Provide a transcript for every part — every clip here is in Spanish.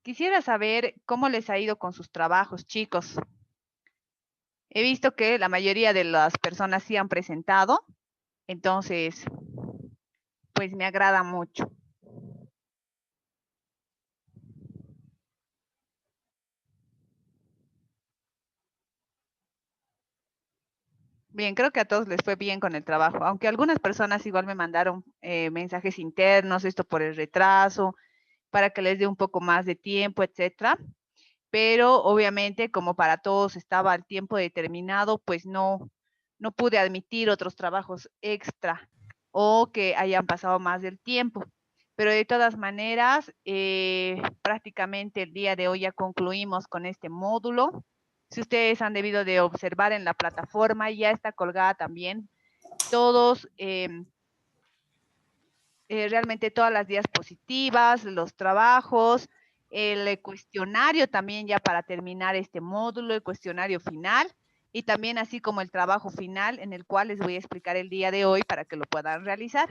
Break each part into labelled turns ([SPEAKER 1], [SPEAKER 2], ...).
[SPEAKER 1] Quisiera saber cómo les ha ido con sus trabajos, chicos. He visto que la mayoría de las personas sí han presentado, entonces, pues me agrada mucho. Bien, creo que a todos les fue bien con el trabajo, aunque algunas personas igual me mandaron mensajes internos, esto por el retraso, para que les dé un poco más de tiempo, etcétera. Pero obviamente, como para todos estaba el tiempo determinado, pues no pude admitir otros trabajos extra o que hayan pasado más del tiempo. Pero de todas maneras, prácticamente el día de hoy ya concluimos con este módulo. Si ustedes han debido de observar en la plataforma, ya está colgada también todos, realmente todas las diapositivas, los trabajos, el cuestionario también ya para terminar este módulo, el cuestionario final y también así como el trabajo final en el cual les voy a explicar el día de hoy para que lo puedan realizar.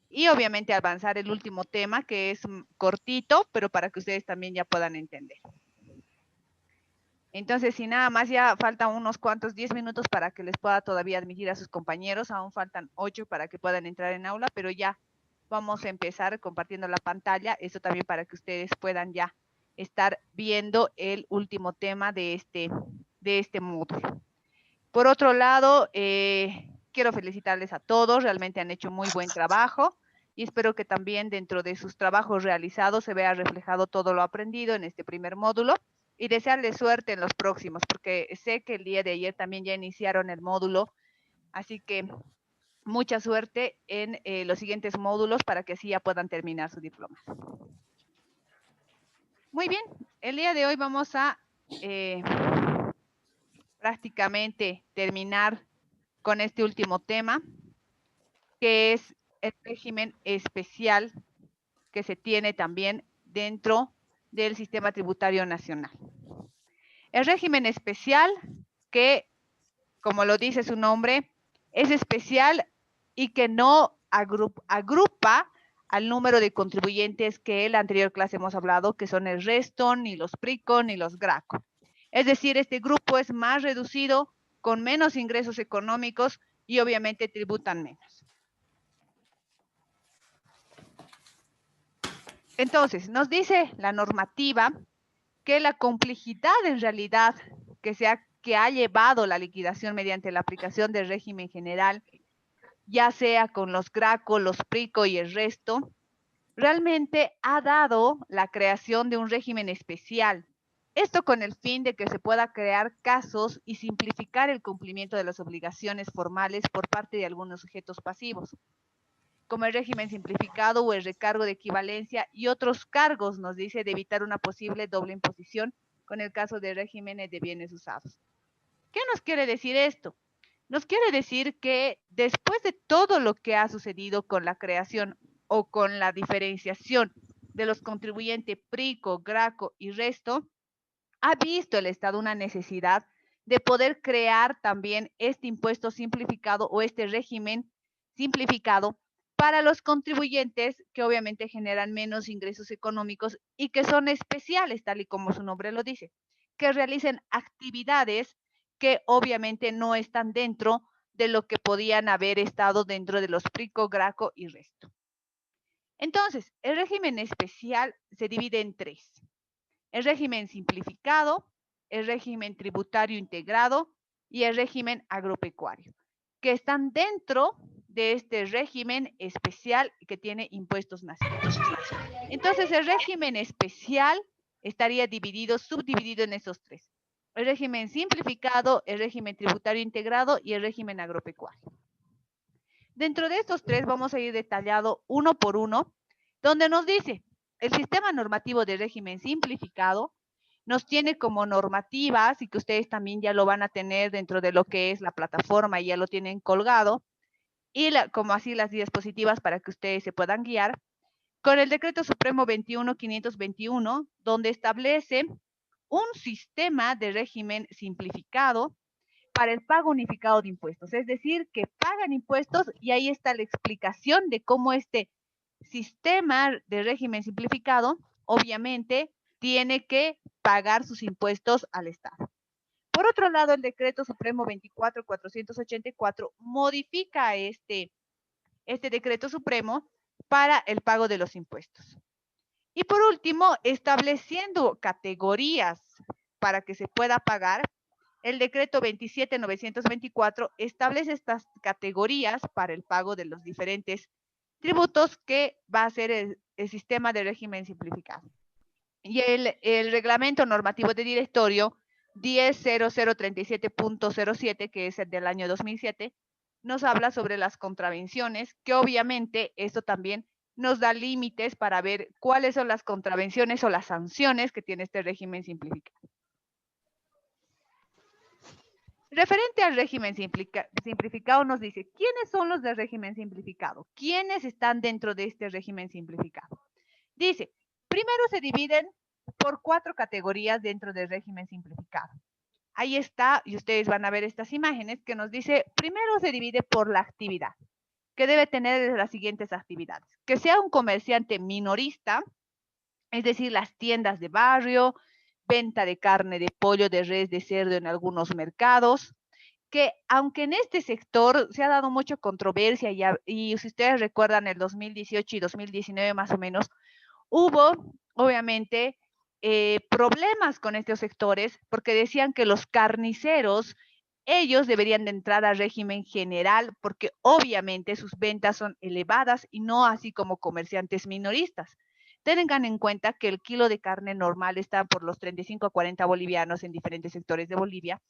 [SPEAKER 1] Y obviamente avanzar el último tema que es cortito, pero para que ustedes también ya puedan entender. Entonces, si nada más ya faltan unos cuantos 10 minutos para que les pueda todavía admitir a sus compañeros, aún faltan 8 para que puedan entrar en aula, pero ya vamos a empezar compartiendo la pantalla, eso también para que ustedes puedan ya estar viendo el último tema de este módulo. Por otro lado, quiero felicitarles a todos, realmente han hecho muy buen trabajo y espero que también dentro de sus trabajos realizados se vea reflejado todo lo aprendido en este primer módulo y desearles suerte en los próximos, porque sé que el día de ayer también ya iniciaron el módulo, así que mucha suerte en los siguientes módulos para que así ya puedan terminar su diploma. Muy bien, el día de hoy vamos a prácticamente terminar con este último tema, que es el régimen especial que se tiene también dentro del sistema tributario nacional. El régimen especial que, como lo dice su nombre, es especial y que no agrupa al número de contribuyentes que en la anterior clase hemos hablado, que son el resto, ni los PRICO, ni los GRACO. Es decir, este grupo es más reducido, con menos ingresos económicos y obviamente tributan menos. Entonces, nos dice la normativa que la complejidad en realidad que ha llevado la liquidación mediante la aplicación del régimen general, ya sea con los GRACO, los PRICO y el resto, realmente ha dado la creación de un régimen especial. Esto con el fin de que se pueda crear casos y simplificar el cumplimiento de las obligaciones formales por parte de algunos sujetos pasivos, como el régimen simplificado o el recargo de equivalencia y otros cargos, nos dice, de evitar una posible doble imposición con el caso de regímenes de bienes usados. ¿Qué nos quiere decir esto? Nos quiere decir que después de todo lo que ha sucedido con la creación o con la diferenciación de los contribuyentes PRICO, GRACO y resto, ha visto el Estado una necesidad de poder crear también este impuesto simplificado o este régimen simplificado para los contribuyentes que obviamente generan menos ingresos económicos y que son especiales, tal y como su nombre lo dice, que realicen actividades que obviamente no están dentro de lo que podían haber estado dentro de los PRICO, GRACO y resto. Entonces, el régimen especial se divide en tres: el régimen simplificado, el régimen tributario integrado y el régimen agropecuario, que están dentro de este régimen especial que tiene impuestos nacionales. Entonces, el régimen especial estaría subdividido en esos tres: el régimen simplificado, el régimen tributario integrado y el régimen agropecuario. Dentro de estos tres vamos a ir detallado uno por uno, donde nos dice el sistema normativo de régimen simplificado nos tiene como normativas, y que ustedes también ya lo van a tener dentro de lo que es la plataforma y ya lo tienen colgado, y como así las diapositivas para que ustedes se puedan guiar, con el Decreto Supremo 21.521, donde establece un sistema de régimen simplificado para el pago unificado de impuestos. Es decir, que pagan impuestos y ahí está la explicación de cómo este sistema de régimen simplificado, obviamente, tiene que pagar sus impuestos al Estado. Por otro lado, el Decreto Supremo 24.484 modifica este Decreto Supremo para el pago de los impuestos. Y por último, estableciendo categorías para que se pueda pagar, el decreto 27.924 establece estas categorías para el pago de los diferentes tributos que va a ser el sistema de régimen simplificado. Y el reglamento normativo de directorio 10.0037.07, que es el del año 2007, nos habla sobre las contravenciones, que obviamente esto también nos da límites para ver cuáles son las contravenciones o las sanciones que tiene este régimen simplificado. Referente al régimen simplificado nos dice, ¿quiénes son los del régimen simplificado? ¿Quiénes están dentro de este régimen simplificado? Dice, primero se dividen por 4 categorías dentro del régimen simplificado. Ahí está, y ustedes van a ver estas imágenes que nos dice, primero se divide por la actividad, que debe tener las siguientes actividades. Que sea un comerciante minorista, es decir, las tiendas de barrio, venta de carne, de pollo, de res, de cerdo en algunos mercados, que aunque en este sector se ha dado mucha controversia y si ustedes recuerdan el 2018 y 2019 más o menos, hubo obviamente problemas con estos sectores porque decían que los carniceros, ellos deberían de entrar al régimen general porque obviamente sus ventas son elevadas y no así como comerciantes minoristas. Tengan en cuenta que el kilo de carne normal está por los 35 a 40 bolivianos en diferentes sectores de Bolivia.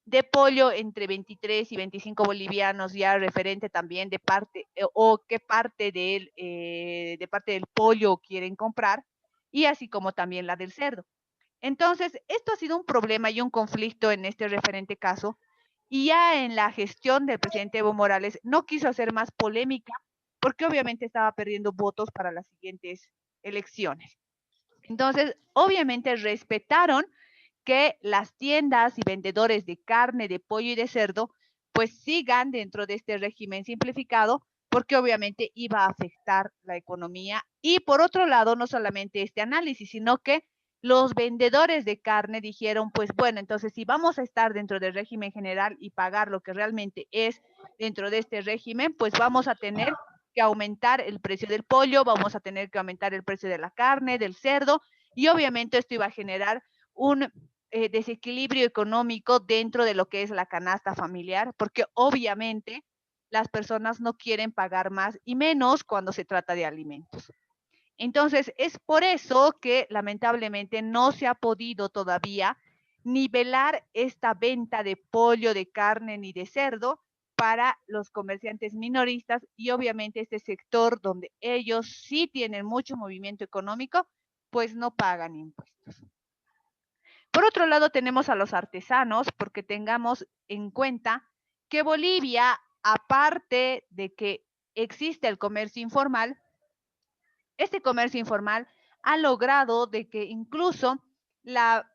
[SPEAKER 1] De pollo entre 23 y 25 bolivianos, ya referente también de parte o qué parte de parte del pollo quieren comprar, y así como también la del cerdo. Entonces, esto ha sido un problema y un conflicto en este referente caso, y ya en la gestión del presidente Evo Morales no quiso hacer más polémica porque obviamente estaba perdiendo votos para las siguientes elecciones. Entonces, obviamente respetaron que las tiendas y vendedores de carne, de pollo y de cerdo, pues sigan dentro de este régimen simplificado, porque obviamente iba a afectar la economía. Y por otro lado, no solamente este análisis, sino que los vendedores de carne dijeron, pues bueno, entonces si vamos a estar dentro del régimen general y pagar lo que realmente es dentro de este régimen, pues vamos a tener que aumentar el precio del pollo, vamos a tener que aumentar el precio de la carne, del cerdo, y obviamente esto iba a generar un desequilibrio económico dentro de lo que es la canasta familiar, porque obviamente las personas no quieren pagar más y menos cuando se trata de alimentos. Entonces, es por eso que lamentablemente no se ha podido todavía nivelar esta venta de pollo, de carne ni de cerdo para los comerciantes minoristas y obviamente este sector donde ellos sí tienen mucho movimiento económico, pues no pagan impuestos. Por otro lado, tenemos a los artesanos, porque tengamos en cuenta que Bolivia, aparte de que existe el comercio informal, este comercio informal ha logrado de que incluso la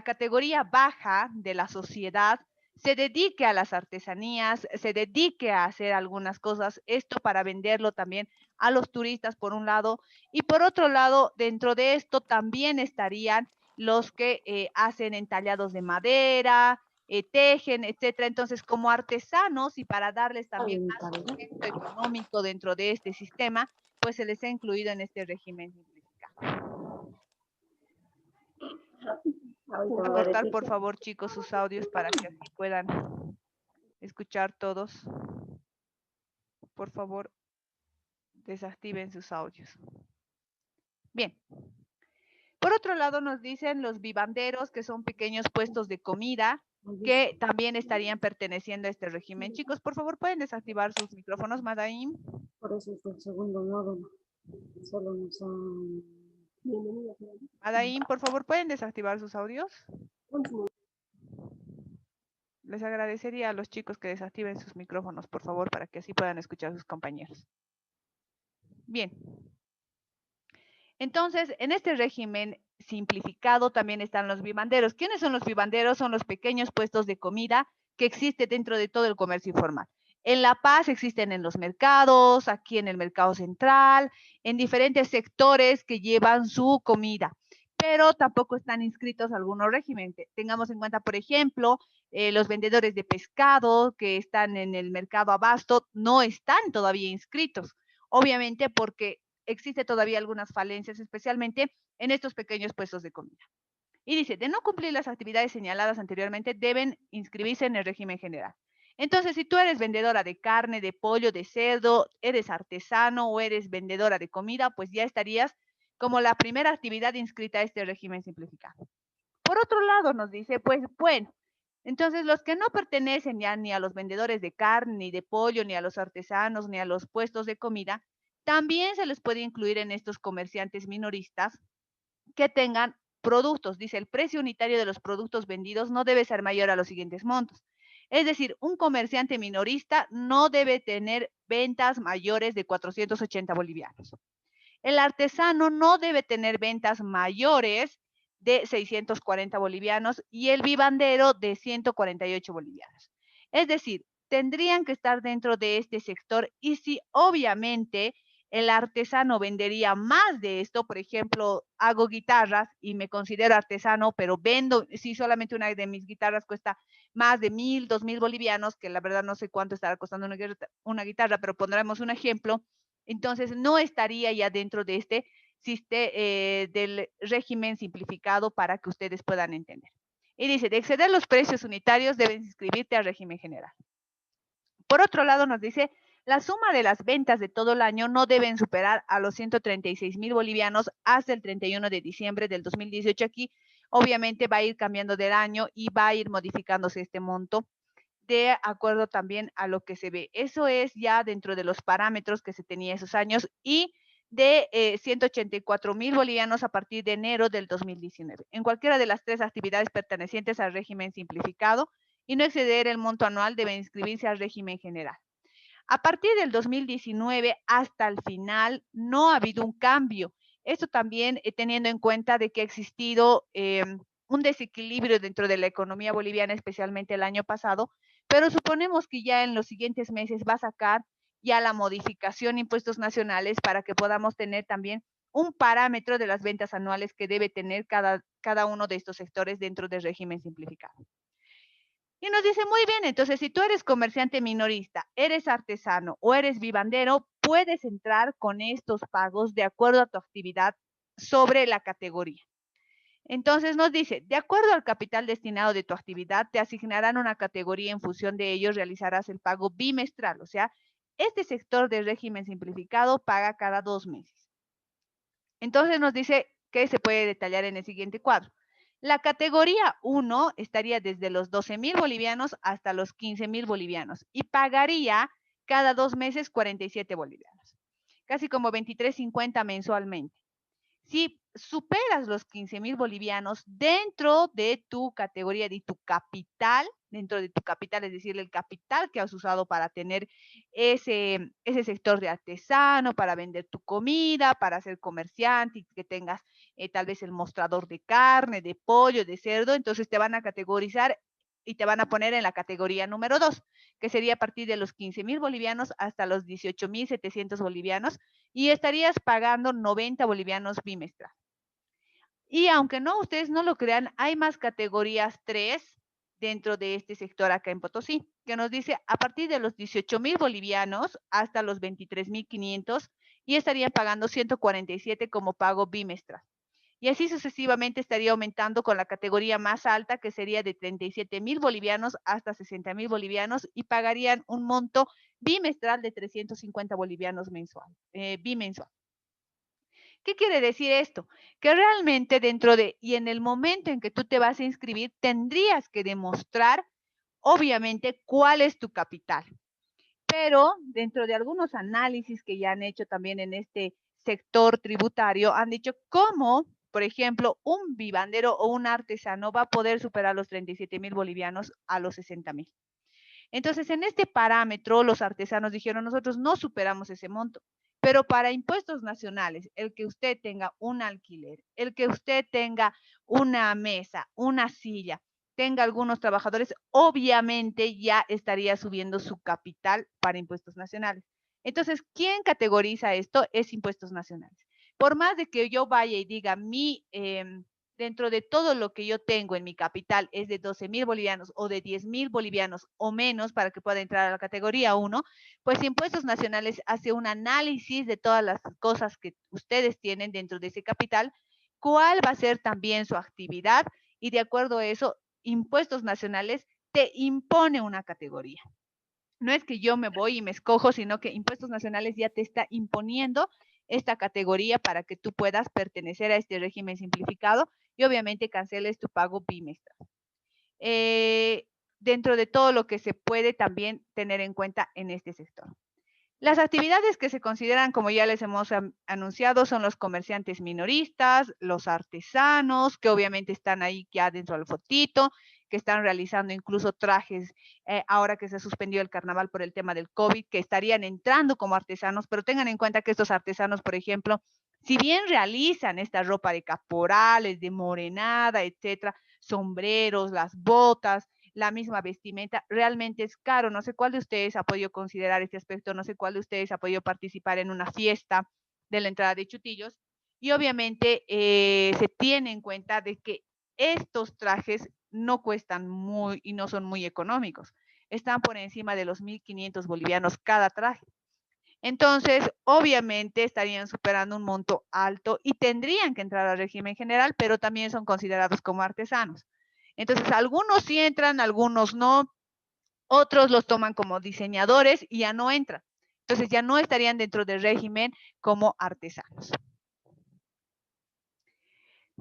[SPEAKER 1] categoría baja de la sociedad se dedique a las artesanías, se dedique a hacer algunas cosas, esto para venderlo también a los turistas por un lado, y por otro lado, dentro de esto también estarían los que hacen entallados de madera, tejen, etcétera. Entonces, como artesanos y para darles también más sustento económico dentro de este sistema, pues se les ha incluido en este régimen simplificado. Cortar, por favor, chicos, sus audios para que así puedan escuchar todos. Por favor, desactiven sus audios. Bien. Por otro lado, nos dicen los vivanderos, que son pequeños puestos de comida, que también estarían perteneciendo a este régimen. Chicos, por favor, ¿pueden desactivar sus micrófonos, Madaim?
[SPEAKER 2] Por eso es el segundo módulo. Solo nos han...
[SPEAKER 1] Madaim, por favor, ¿pueden desactivar sus audios? Les agradecería a los chicos que desactiven sus micrófonos, por favor, para que así puedan escuchar a sus compañeros. Bien. Entonces, en este régimen simplificado también están los vivanderos. ¿Quiénes son los vivanderos? Son los pequeños puestos de comida que existen dentro de todo el comercio informal. En La Paz existen en los mercados, aquí en el mercado central, en diferentes sectores que llevan su comida. pero tampoco están inscritos a algunos regímenes. Tengamos en cuenta, por ejemplo, los vendedores de pescado que están en el mercado abasto no están todavía inscritos, obviamente porque existe todavía algunas falencias, especialmente en estos pequeños puestos de comida. Y dice, de no cumplir las actividades señaladas anteriormente, deben inscribirse en el régimen general. Entonces, si tú eres vendedora de carne, de pollo, de cerdo, eres artesano o eres vendedora de comida, pues ya estarías como la primera actividad inscrita a este régimen simplificado. Por otro lado, nos dice, pues bueno, entonces los que no pertenecen ya ni a los vendedores de carne, ni de pollo, ni a los artesanos, ni a los puestos de comida, también se les puede incluir en estos comerciantes minoristas que tengan productos. Dice, el precio unitario de los productos vendidos no debe ser mayor a los siguientes montos. Es decir, un comerciante minorista no debe tener ventas mayores de 480 bolivianos. El artesano no debe tener ventas mayores de 640 bolivianos y el vivandero de 148 bolivianos. Es decir, tendrían que estar dentro de este sector y si obviamente el artesano vendería más de esto, por ejemplo, hago guitarras y me considero artesano, pero vendo, si solamente una de mis guitarras cuesta más de 1.000, 2.000 bolivianos, que la verdad no sé cuánto estará costando una guitarra, pero pondremos un ejemplo, entonces no estaría ya dentro de este del régimen simplificado para que ustedes puedan entender. Y dice, de exceder los precios unitarios deben inscribirte al régimen general. Por otro lado, nos dice, la suma de las ventas de todo el año no deben superar a los 136.000 bolivianos hasta el 31 de diciembre del 2018. Aquí, obviamente, va a ir cambiando del año y va a ir modificándose este monto de acuerdo también a lo que se ve. Eso es ya dentro de los parámetros que se tenía esos años y de 184.000 bolivianos a partir de enero del 2019. En cualquiera de las tres actividades pertenecientes al régimen simplificado y no exceder el monto anual debe inscribirse al régimen general. A partir del 2019 hasta el final no ha habido un cambio. Esto también teniendo en cuenta de que ha existido un desequilibrio dentro de la economía boliviana, especialmente el año pasado, pero suponemos que ya en los siguientes meses va a sacar ya la modificación de impuestos nacionales para que podamos tener también un parámetro de las ventas anuales que debe tener cada uno de estos sectores dentro del régimen simplificado. Y nos dice, muy bien, entonces si tú eres comerciante minorista, eres artesano o eres vivandero, puedes entrar con estos pagos de acuerdo a tu actividad sobre la categoría. Entonces nos dice, de acuerdo al capital destinado de tu actividad, te asignarán una categoría en función de ello realizarás el pago bimestral. O sea, este sector de régimen simplificado paga cada 2 meses. Entonces nos dice que se puede detallar en el siguiente cuadro. La categoría 1 estaría desde los 12.000 bolivianos hasta los 15.000 bolivianos y pagaría cada 2 meses 47 bolivianos, casi como 23.50 mensualmente. Si superas los 15.000 bolivianos dentro de tu categoría de tu capital, dentro de tu capital, es decir, el capital que has usado para tener ese sector de artesano, para vender tu comida, para ser comerciante y que tengas tal vez el mostrador de carne, de pollo, de cerdo, entonces te van a categorizar y te van a poner en la categoría número 2, que sería a partir de los 15.000 bolivianos hasta los 18.700 bolivianos y estarías pagando 90 bolivianos bimestral. Y aunque no, ustedes no lo crean, hay más categorías 3 dentro de este sector acá en Potosí, que nos dice a partir de los 18.000 bolivianos hasta los 23.500 y estarían pagando 147 como pago bimestral. Y así sucesivamente estaría aumentando con la categoría más alta, que sería de 37.000 bolivianos hasta 60.000 bolivianos y pagarían un monto bimestral de 350 bolivianos mensual, bimensual. ¿Qué quiere decir esto? Que realmente dentro de y en el momento en que tú te vas a inscribir, tendrías que demostrar, obviamente, cuál es tu capital. Pero dentro de algunos análisis que ya han hecho también en este sector tributario, han dicho cómo, por ejemplo, un vivandero o un artesano va a poder superar los 37.000 bolivianos a los 60.000. Entonces, en este parámetro, los artesanos dijeron, nosotros no superamos ese monto, pero para impuestos nacionales, el que usted tenga un alquiler, el que usted tenga una mesa, una silla, tenga algunos trabajadores, obviamente ya estaría subiendo su capital para impuestos nacionales. Entonces, ¿quién categoriza esto? Es impuestos nacionales. Por más de que yo vaya y diga, dentro de todo lo que yo tengo en mi capital es de 12.000 bolivianos o de 10.000 bolivianos o menos para que pueda entrar a la categoría 1, pues Impuestos Nacionales hace un análisis de todas las cosas que ustedes tienen dentro de ese capital, cuál va a ser también su actividad y de acuerdo a eso, Impuestos Nacionales te impone una categoría. No es que yo me voy y me escojo, sino que Impuestos Nacionales ya te está imponiendo esta categoría para que tú puedas pertenecer a este régimen simplificado y obviamente canceles tu pago bimestral. Dentro de todo lo que se puede también tener en cuenta en este sector. Las actividades que se consideran, como ya les hemos anunciado, son los comerciantes minoristas, los artesanos, que obviamente están ahí ya dentro del fotito, que están realizando incluso trajes, ahora que se suspendió el carnaval por el tema del COVID, que estarían entrando como artesanos, pero tengan en cuenta que estos artesanos, por ejemplo, si bien realizan esta ropa de caporales, de morenada, etcétera, sombreros, las botas, la misma vestimenta, realmente es caro. No sé cuál de ustedes ha podido considerar este aspecto, no sé cuál de ustedes ha podido participar en una fiesta de la entrada de Chutillos. Y obviamente se tiene en cuenta de que estos trajes no cuestan muy y no son muy económicos. Están por encima de los 1.500 bolivianos cada traje. Entonces, obviamente estarían superando un monto alto y tendrían que entrar al régimen general, pero también son considerados como artesanos. Entonces, algunos sí entran, algunos no, otros los toman como diseñadores y ya no entran. Entonces, ya no estarían dentro del régimen como artesanos.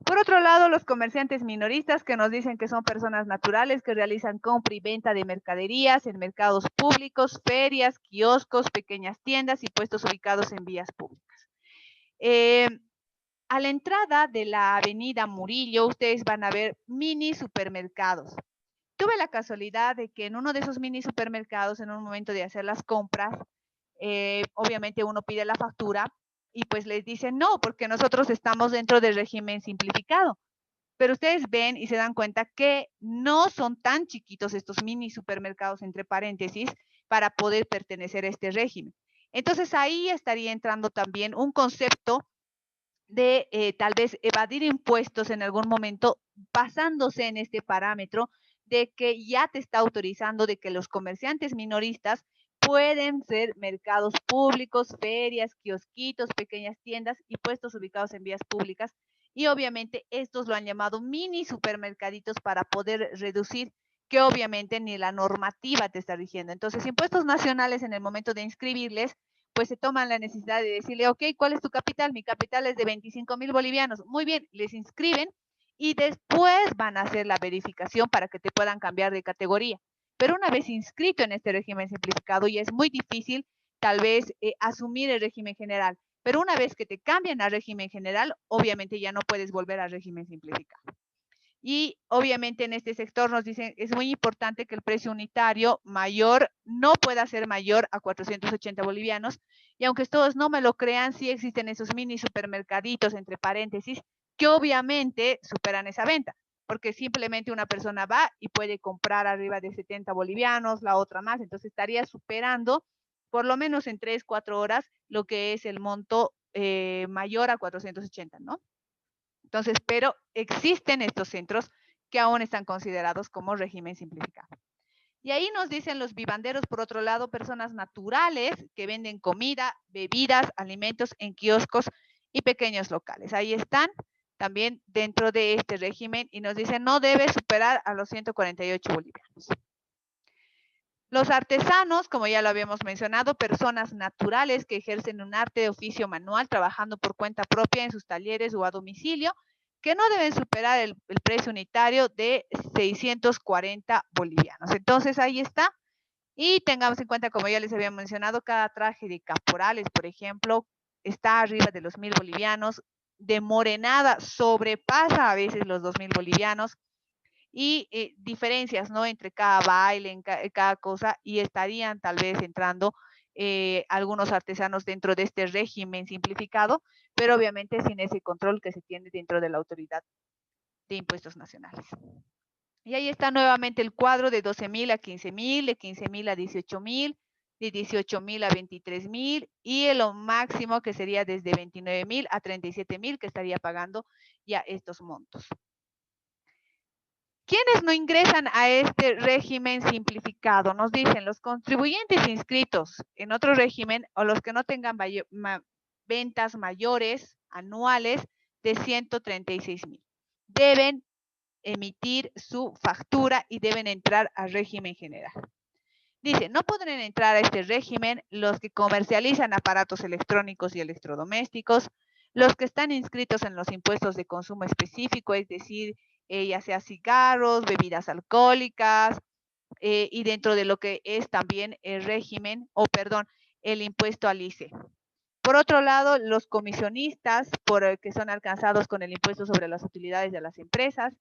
[SPEAKER 1] Por otro lado, los comerciantes minoristas que nos dicen que son personas naturales que realizan compra y venta de mercaderías en mercados públicos, ferias, kioscos, pequeñas tiendas y puestos ubicados en vías públicas. A la entrada de la avenida Murillo, ustedes van a ver mini supermercados. Tuve la casualidad de que en uno de esos mini supermercados, en un momento de hacer las compras, obviamente uno pide la factura y pues les dicen no, porque nosotros estamos dentro del régimen simplificado. Pero ustedes ven y se dan cuenta que no son tan chiquitos estos mini supermercados, entre paréntesis, para poder pertenecer a este régimen. Entonces ahí estaría entrando también un concepto de tal vez evadir impuestos en algún momento basándose en este parámetro de que ya te está autorizando de que los comerciantes minoristas pueden ser mercados públicos, ferias, kiosquitos, pequeñas tiendas y puestos ubicados en vías públicas. Y obviamente estos lo han llamado mini supermercaditos para poder reducir que obviamente ni la normativa te está rigiendo. Entonces, impuestos nacionales en el momento de inscribirles pues se toman la necesidad de decirle, ok, ¿cuál es tu capital? Mi capital es de 25.000 bolivianos. Muy bien, les inscriben y después van a hacer la verificación para que te puedan cambiar de categoría. Pero una vez inscrito en este régimen simplificado, ya es muy difícil tal vez asumir el régimen general. Pero una vez que te cambian al régimen general, obviamente ya no puedes volver al régimen simplificado. Y obviamente en este sector nos dicen, es muy importante que el precio unitario mayor no pueda ser mayor a 480 bolivianos. Y aunque todos no me lo crean, sí existen esos mini supermercaditos, entre paréntesis, que obviamente superan esa venta. Porque simplemente una persona va y puede comprar arriba de 70 bolivianos, la otra más. Entonces estaría superando por lo menos en 3, 4 horas lo que es el monto mayor a 480, ¿no? Entonces, pero existen estos centros que aún están considerados como régimen simplificado. Y ahí nos dicen los vivanderos, por otro lado, personas naturales que venden comida, bebidas, alimentos en kioscos y pequeños locales. Ahí están también dentro de este régimen y nos dicen no debe superar a los 148 bolivianos. Los artesanos, como ya lo habíamos mencionado, personas naturales que ejercen un arte de oficio manual trabajando por cuenta propia en sus talleres o a domicilio, que no deben superar el precio unitario de 640 bolivianos. Entonces ahí está. Y tengamos en cuenta, como ya les había mencionado, cada traje de caporales, por ejemplo, está arriba de los 1.000 bolivianos. De morenada sobrepasa a veces los 2.000 bolivianos y diferencias, ¿no? Entre cada baile, en cada cosa, y estarían tal vez entrando algunos artesanos dentro de este régimen simplificado, pero obviamente sin ese control que se tiene dentro de la autoridad de impuestos nacionales. Y ahí está nuevamente el cuadro de 12.000 a 15.000, de 15.000 a 18.000, de 18.000 a 23.000 y lo máximo que sería desde 29.000 a 37.000 que estaría pagando ya estos montos. ¿Quiénes no ingresan a este régimen simplificado? Nos dicen los contribuyentes inscritos en otro régimen o los que no tengan ventas mayores anuales de 136.000. Deben emitir su factura y deben entrar al régimen general. Dice, no podrán entrar a este régimen los que comercializan aparatos electrónicos y electrodomésticos, los que están inscritos en los impuestos de consumo específico, es decir, ya sea cigarros, bebidas alcohólicas, y dentro de lo que es también el régimen, el impuesto al ICE. Por otro lado, los comisionistas que son alcanzados con el impuesto sobre las utilidades de las empresas,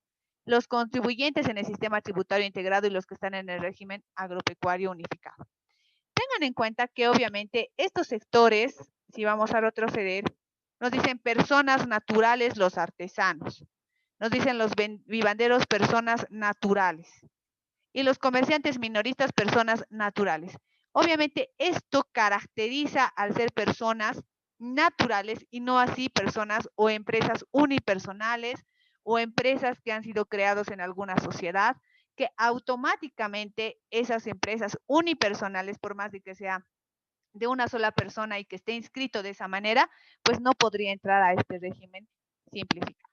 [SPEAKER 1] los contribuyentes en el sistema tributario integrado y los que están en el régimen agropecuario unificado. Tengan en cuenta que obviamente estos sectores, si vamos a retroceder, nos dicen personas naturales, los artesanos, nos dicen los vivanderos, personas naturales, y los comerciantes minoristas, personas naturales. Obviamente esto caracteriza al ser personas naturales y no así personas o empresas unipersonales o empresas que han sido creados en alguna sociedad, que automáticamente esas empresas unipersonales, por más de que sea de una sola persona y que esté inscrito de esa manera, pues no podría entrar a este régimen simplificado.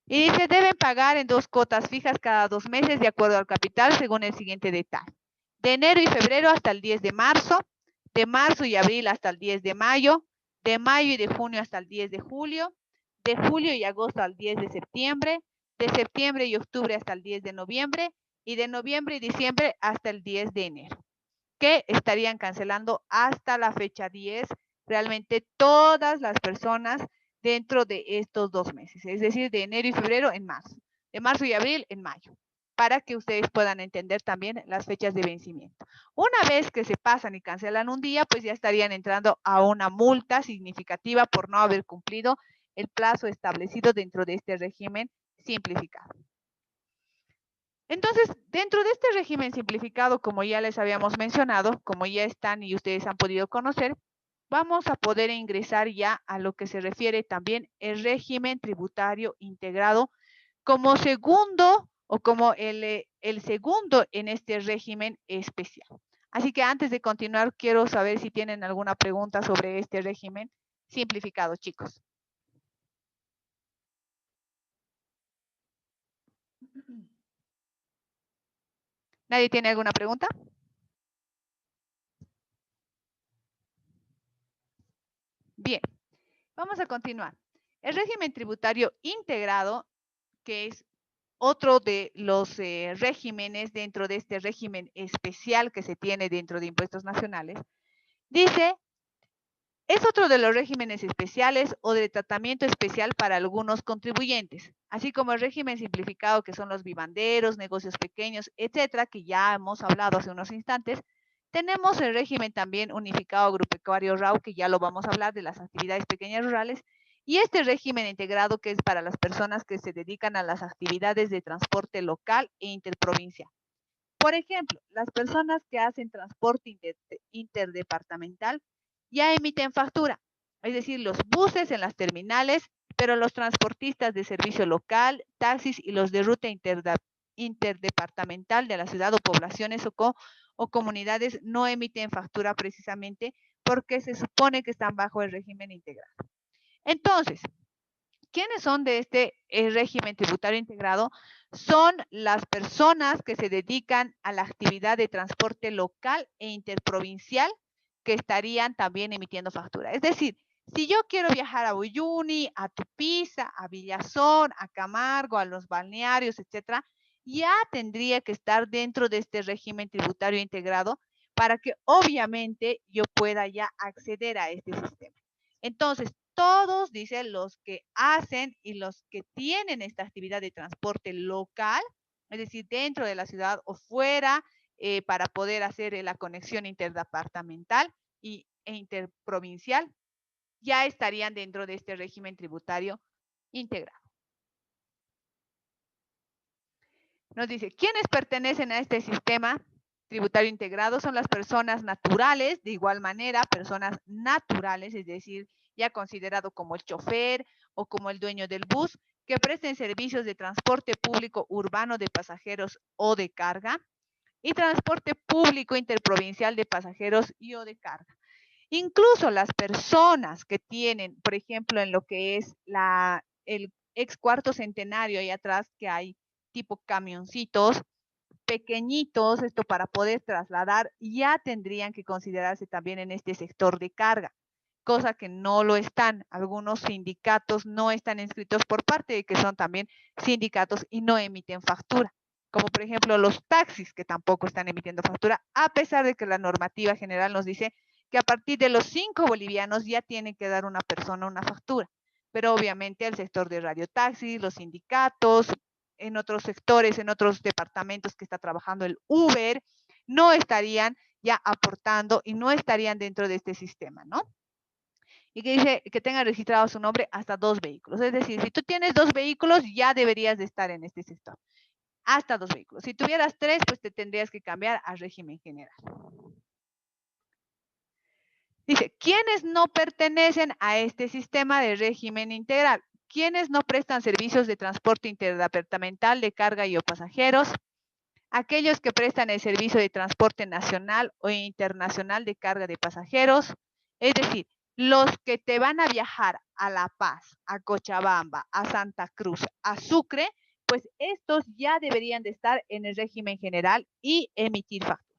[SPEAKER 1] Y dice, deben pagar en 2 cuotas fijas cada 2 meses de acuerdo al capital según el siguiente detalle. De enero y febrero hasta el 10 de marzo, de marzo y abril hasta el 10 de mayo y de junio hasta el 10 de julio y agosto al 10 de septiembre y octubre hasta el 10 de noviembre y de noviembre y diciembre hasta el 10 de enero, que estarían cancelando hasta la fecha 10 realmente todas las personas dentro de estos 2 meses, es decir, de enero y febrero en marzo, de marzo y abril en mayo, para que ustedes puedan entender también las fechas de vencimiento. Una vez que se pasan y cancelan un día, pues ya estarían entrando a una multa significativa por no haber cumplido el plazo establecido dentro de este régimen simplificado. Entonces, dentro de este régimen simplificado, como ya les habíamos mencionado, como ya están y ustedes han podido conocer, vamos a poder ingresar ya a lo que se refiere también el régimen tributario integrado como segundo o como el segundo en este régimen especial. Así que antes de continuar, quiero saber si tienen alguna pregunta sobre este régimen simplificado, chicos. ¿Nadie tiene alguna pregunta? Bien, vamos a continuar. El régimen tributario integrado, que es otro de los regímenes dentro de este régimen especial que se tiene dentro de impuestos nacionales, dice, es otro de los regímenes especiales o de tratamiento especial para algunos contribuyentes, así como el régimen simplificado que son los vivanderos, negocios pequeños, etcétera, que ya hemos hablado hace unos instantes. Tenemos el régimen también unificado agropecuario RAU, que ya lo vamos a hablar de las actividades pequeñas rurales, y este régimen integrado que es para las personas que se dedican a las actividades de transporte local e interprovincial. Por ejemplo, las personas que hacen transporte interdepartamental ya emiten factura, es decir, los buses en las terminales, pero los transportistas de servicio local, taxis y los de ruta interdepartamental de la ciudad o poblaciones o comunidades no emiten factura precisamente porque se supone que están bajo el régimen integrado. Entonces, ¿quiénes son de este régimen tributario integrado? Son las personas que se dedican a la actividad de transporte local e interprovincial que estarían también emitiendo factura. Es decir, si yo quiero viajar a Uyuni, a Tupiza, a Villazón, a Camargo, a los balnearios, etcétera, ya tendría que estar dentro de este régimen tributario integrado para que obviamente yo pueda ya acceder a este sistema. Entonces, todos, dicen, los que hacen y los que tienen esta actividad de transporte local, es decir, dentro de la ciudad o fuera, para poder hacer la conexión interdepartamental e interprovincial, ya estarían dentro de este régimen tributario integrado. Nos dice, ¿quiénes pertenecen a este sistema? tributario integrado son las personas naturales, de igual manera, personas naturales, es decir, ya considerado como el chofer o como el dueño del bus, que presten servicios de transporte público urbano de pasajeros o de carga y transporte público interprovincial de pasajeros y o de carga. Incluso las personas que tienen, por ejemplo, en lo que es el ex cuarto centenario, ahí atrás que hay tipo camioncitos pequeñitos, esto para poder trasladar, ya tendrían que considerarse también en este sector de carga, cosa que no lo están. Algunos sindicatos no están inscritos por parte de que son también sindicatos y no emiten factura, como por ejemplo los taxis que tampoco están emitiendo factura, a pesar de que la normativa general nos dice que a partir de los 5 bolivianos ya tiene que dar una persona una factura. Pero obviamente el sector de radiotaxis, los sindicatos, en otros sectores, en otros departamentos que está trabajando el Uber, no estarían ya aportando y no estarían dentro de este sistema, ¿no? Y que dice que tenga registrado su nombre hasta 2 vehículos. Es decir, si tú tienes 2 vehículos, ya deberías de estar en este sector. Hasta 2 vehículos. Si tuvieras 3, pues te tendrías que cambiar a régimen general. Dice, ¿quiénes no pertenecen a este sistema de régimen integral? ¿Quiénes no prestan servicios de transporte interdepartamental de carga y o pasajeros? Aquellos que prestan el servicio de transporte nacional o internacional de carga de pasajeros, es decir, los que te van a viajar a La Paz, a Cochabamba, a Santa Cruz, a Sucre, pues estos ya deberían de estar en el régimen general y emitir factura.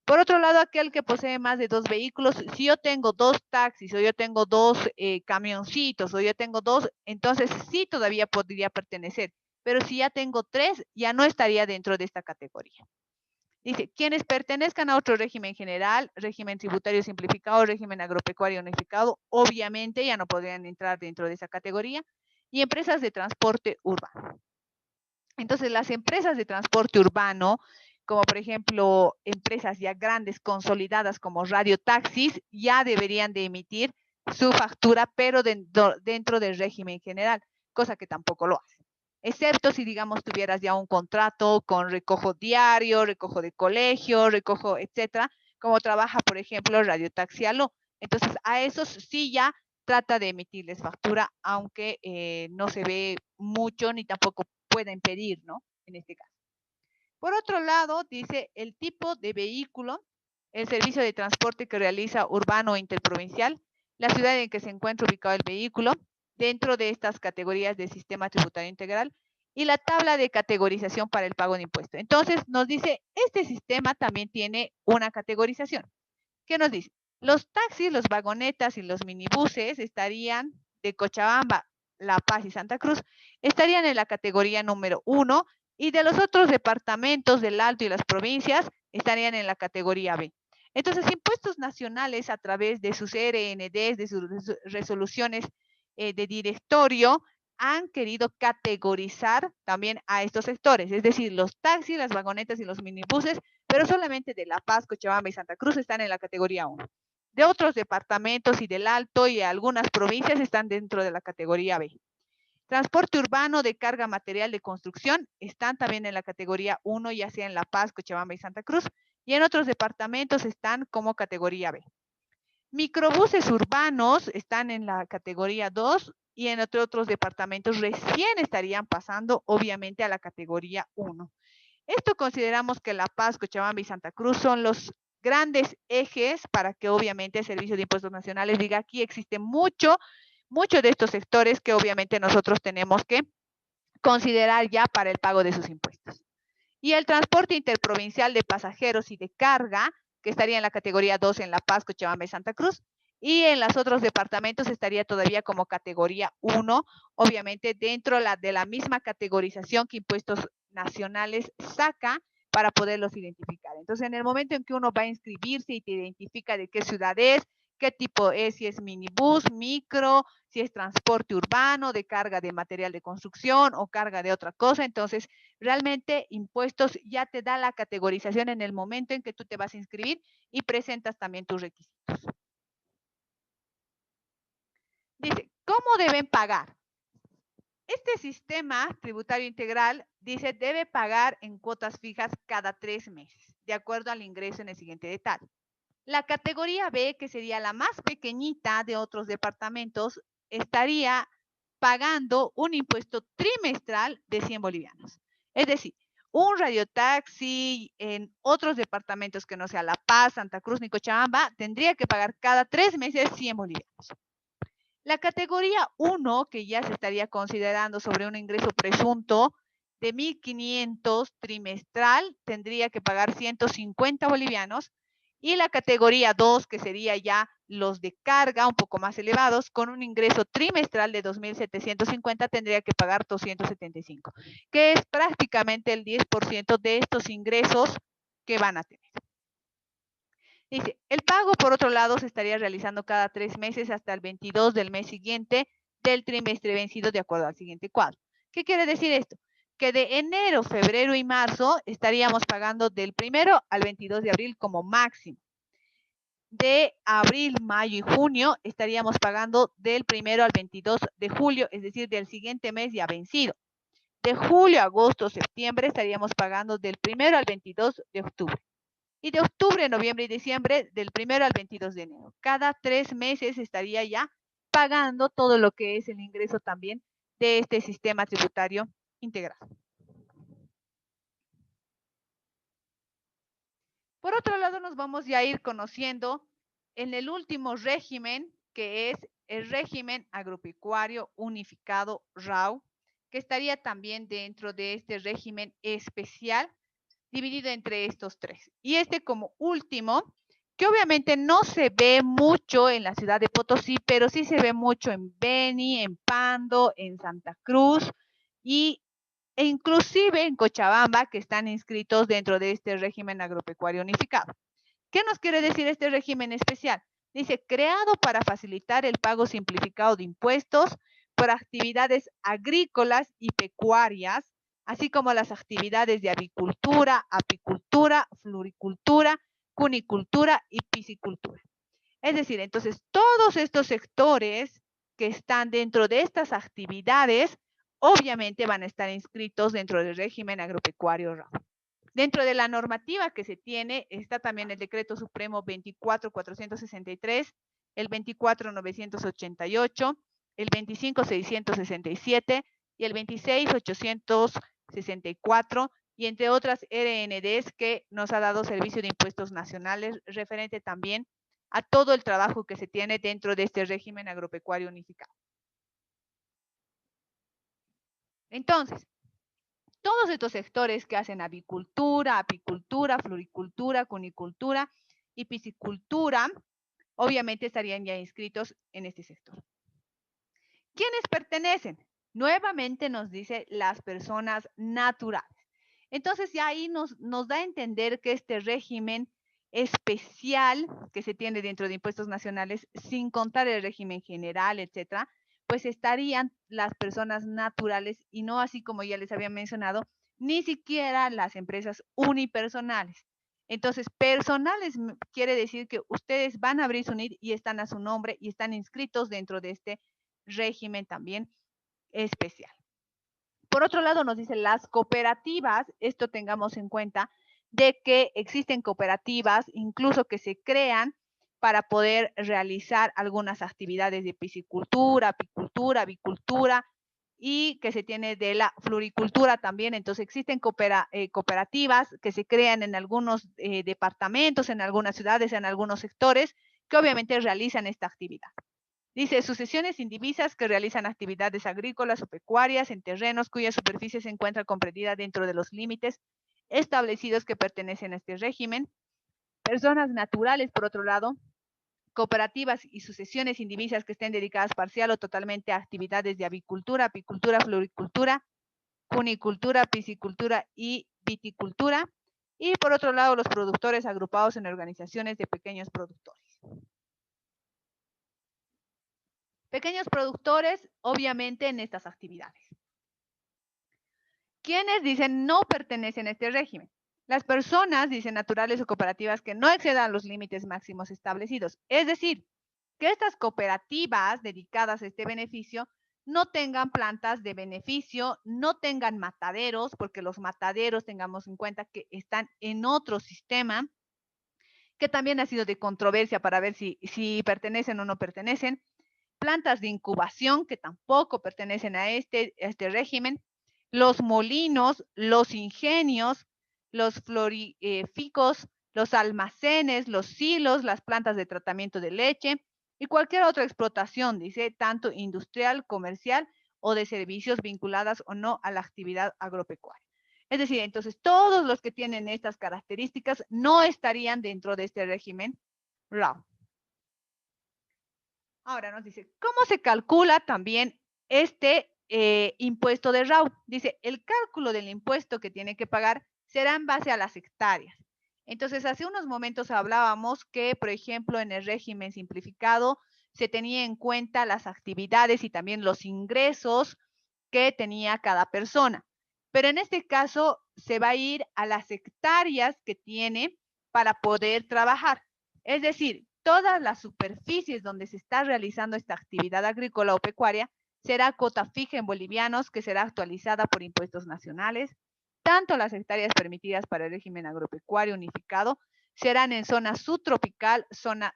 [SPEAKER 1] Por otro lado, aquel que posee más de 2 vehículos, si yo tengo 2 taxis o yo tengo 2 camioncitos o yo tengo 2, entonces sí todavía podría pertenecer. Pero si ya tengo 3, ya no estaría dentro de esta categoría. Dice, quienes pertenezcan a otro régimen general, régimen tributario simplificado, régimen agropecuario unificado, obviamente ya no podrían entrar dentro de esa categoría. Y empresas de transporte urbano. Entonces, las empresas de transporte urbano, como por ejemplo empresas ya grandes, consolidadas como radiotaxis, ya deberían de emitir su factura, pero dentro del régimen general, cosa que tampoco lo hacen. Excepto si, digamos, tuvieras ya un contrato con recojo diario, recojo de colegio, recojo, etcétera, como trabaja, por ejemplo, Radiotaxi Aló. Entonces, a esos sí ya trata de emitirles factura, aunque no se ve mucho ni tampoco pueden pedir, ¿no? En este caso. Por otro lado, dice el tipo de vehículo, el servicio de transporte que realiza urbano o interprovincial, la ciudad en que se encuentra ubicado el vehículo, dentro de estas categorías del sistema tributario integral, y la tabla de categorización para el pago de impuestos. Entonces, nos dice, este sistema también tiene una categorización. ¿Qué nos dice? Los taxis, los vagonetas y los minibuses estarían de Cochabamba, La Paz y Santa Cruz, estarían en la categoría número 1 y de los otros departamentos del Alto y las provincias estarían en la categoría B. Entonces, impuestos nacionales a través de sus RNDs, de sus resoluciones de directorio, han querido categorizar también a estos sectores, es decir, los taxis, las vagonetas y los minibuses, pero solamente de La Paz, Cochabamba y Santa Cruz están en la categoría 1. De otros departamentos y del Alto y algunas provincias están dentro de la categoría B. Transporte urbano de carga material de construcción están también en la categoría 1, ya sea en La Paz, Cochabamba y Santa Cruz, y en otros departamentos están como categoría B. Microbuses urbanos están en la categoría 2 y en otros departamentos recién estarían pasando, obviamente, a la categoría 1. Esto consideramos que La Paz, Cochabamba y Santa Cruz son los grandes ejes para que obviamente el Servicio de Impuestos Nacionales diga aquí existe mucho de estos sectores que obviamente nosotros tenemos que considerar ya para el pago de sus impuestos. Y el transporte interprovincial de pasajeros y de carga, que estaría en la categoría 2 en La Paz, Cochabamba y Santa Cruz, y en los otros departamentos estaría todavía como categoría 1, obviamente dentro de la misma categorización que impuestos nacionales saca para poderlos identificar. Entonces, en el momento en que uno va a inscribirse y te identifica de qué ciudad es, qué tipo es, si es minibús, micro, si es transporte urbano, de carga de material de construcción o carga de otra cosa, entonces realmente impuestos ya te da la categorización en el momento en que tú te vas a inscribir y presentas también tus requisitos. Dice, ¿cómo deben pagar? Este sistema tributario integral dice debe pagar en cuotas fijas cada 3 meses. de acuerdo al ingreso en el siguiente detalle. La categoría B, que sería la más pequeñita de otros departamentos, estaría pagando un impuesto trimestral de 100 bolivianos. Es decir, un radiotaxi en otros departamentos que no sea La Paz, Santa Cruz ni Cochabamba tendría que pagar cada 3 meses 100 bolivianos. La categoría 1, que ya se estaría considerando sobre un ingreso presunto de 1.500 trimestral, tendría que pagar 150 bolivianos. Y la categoría 2, que sería ya los de carga un poco más elevados, con un ingreso trimestral de 2.750, tendría que pagar 275, que es prácticamente el 10% de estos ingresos que van a tener. Dice, el pago, por otro lado, se estaría realizando cada 3 meses hasta el 22 del mes siguiente del trimestre vencido de acuerdo al siguiente cuadro. ¿Qué quiere decir esto? Que de enero, febrero y marzo estaríamos pagando del 1 al 22 de abril como máximo. De abril, mayo y junio estaríamos pagando del 1 al 22 de julio, es decir, del siguiente mes ya vencido. De julio, agosto, septiembre estaríamos pagando del 1 al 22 de octubre. Y de octubre, noviembre y diciembre, del 1 al 22 de enero. Cada 3 meses estaría ya pagando todo lo que es el ingreso también de este sistema tributario integrado. Por otro lado, nos vamos ya a ir conociendo en el último régimen, que es el régimen agropecuario unificado RAU, que estaría también dentro de este régimen especial dividido entre estos tres. Y este como último, que obviamente no se ve mucho en la ciudad de Potosí, pero sí se ve mucho en Beni, en Pando, en Santa Cruz e inclusive en Cochabamba, que están inscritos dentro de este régimen agropecuario unificado. ¿Qué nos quiere decir este régimen especial? Dice, creado para facilitar el pago simplificado de impuestos por actividades agrícolas y pecuarias, así como las actividades de avicultura, apicultura, floricultura, cunicultura y piscicultura. Es decir, entonces todos estos sectores que están dentro de estas actividades, obviamente van a estar inscritos dentro del régimen agropecuario RAU. Dentro de la normativa que se tiene está también el decreto supremo 24.463, el 24.988, el 25.667 y el 26.864, y entre otras RNDs que nos ha dado Servicio de Impuestos Nacionales, referente también a todo el trabajo que se tiene dentro de este régimen agropecuario unificado. Entonces, todos estos sectores que hacen avicultura, apicultura, floricultura, cunicultura y piscicultura, obviamente estarían ya inscritos en este sector. ¿Quiénes pertenecen? Nuevamente nos dice las personas naturales. Entonces ya ahí nos da a entender que este régimen especial que se tiene dentro de impuestos nacionales, sin contar el régimen general, etcétera, pues estarían las personas naturales y no así como ya les había mencionado, ni siquiera las empresas unipersonales. Entonces, personales quiere decir que ustedes van a abrir su NID y están a su nombre y están inscritos dentro de este régimen también especial. Por otro lado, nos dicen las cooperativas, esto tengamos en cuenta, de que existen cooperativas incluso que se crean para poder realizar algunas actividades de piscicultura, apicultura, avicultura y que se tiene de la floricultura también. Entonces existen cooperativas que se crean en algunos departamentos, en algunas ciudades, en algunos sectores que obviamente realizan esta actividad. Dice, sucesiones indivisas que realizan actividades agrícolas o pecuarias en terrenos cuya superficie se encuentra comprendida dentro de los límites establecidos que pertenecen a este régimen. Personas naturales, por otro lado, cooperativas y sucesiones indivisas que estén dedicadas parcial o totalmente a actividades de avicultura, apicultura, floricultura, cunicultura, piscicultura y viticultura. Y por otro lado, los productores agrupados en organizaciones de pequeños productores. Pequeños productores, obviamente, en estas actividades. ¿Quiénes dicen no pertenecen a este régimen? Las personas, dicen, naturales o cooperativas que no excedan los límites máximos establecidos. Es decir, que estas cooperativas dedicadas a este beneficio no tengan plantas de beneficio, no tengan mataderos, porque los mataderos tengamos en cuenta que están en otro sistema, que también ha sido de controversia para ver si pertenecen o no pertenecen, plantas de incubación que tampoco pertenecen a este régimen, los molinos, los ingenios, los floríficos, los almacenes, los silos, las plantas de tratamiento de leche y cualquier otra explotación, dice, tanto industrial, comercial o de servicios vinculadas o no a la actividad agropecuaria. Es decir, entonces todos los que tienen estas características no estarían dentro de este régimen RAW. Ahora nos dice, ¿cómo se calcula también este impuesto de RAW? Dice, el cálculo del impuesto que tiene que pagar será en base a las hectáreas. Entonces, hace unos momentos hablábamos que, por ejemplo, en el régimen simplificado se tenía en cuenta las actividades y también los ingresos que tenía cada persona. Pero en este caso se va a ir a las hectáreas que tiene para poder trabajar. Es decir, todas las superficies donde se está realizando esta actividad agrícola o pecuaria será cota fija en bolivianos que será actualizada por impuestos nacionales. Tanto las hectáreas permitidas para el régimen agropecuario unificado serán en zona subtropical, zona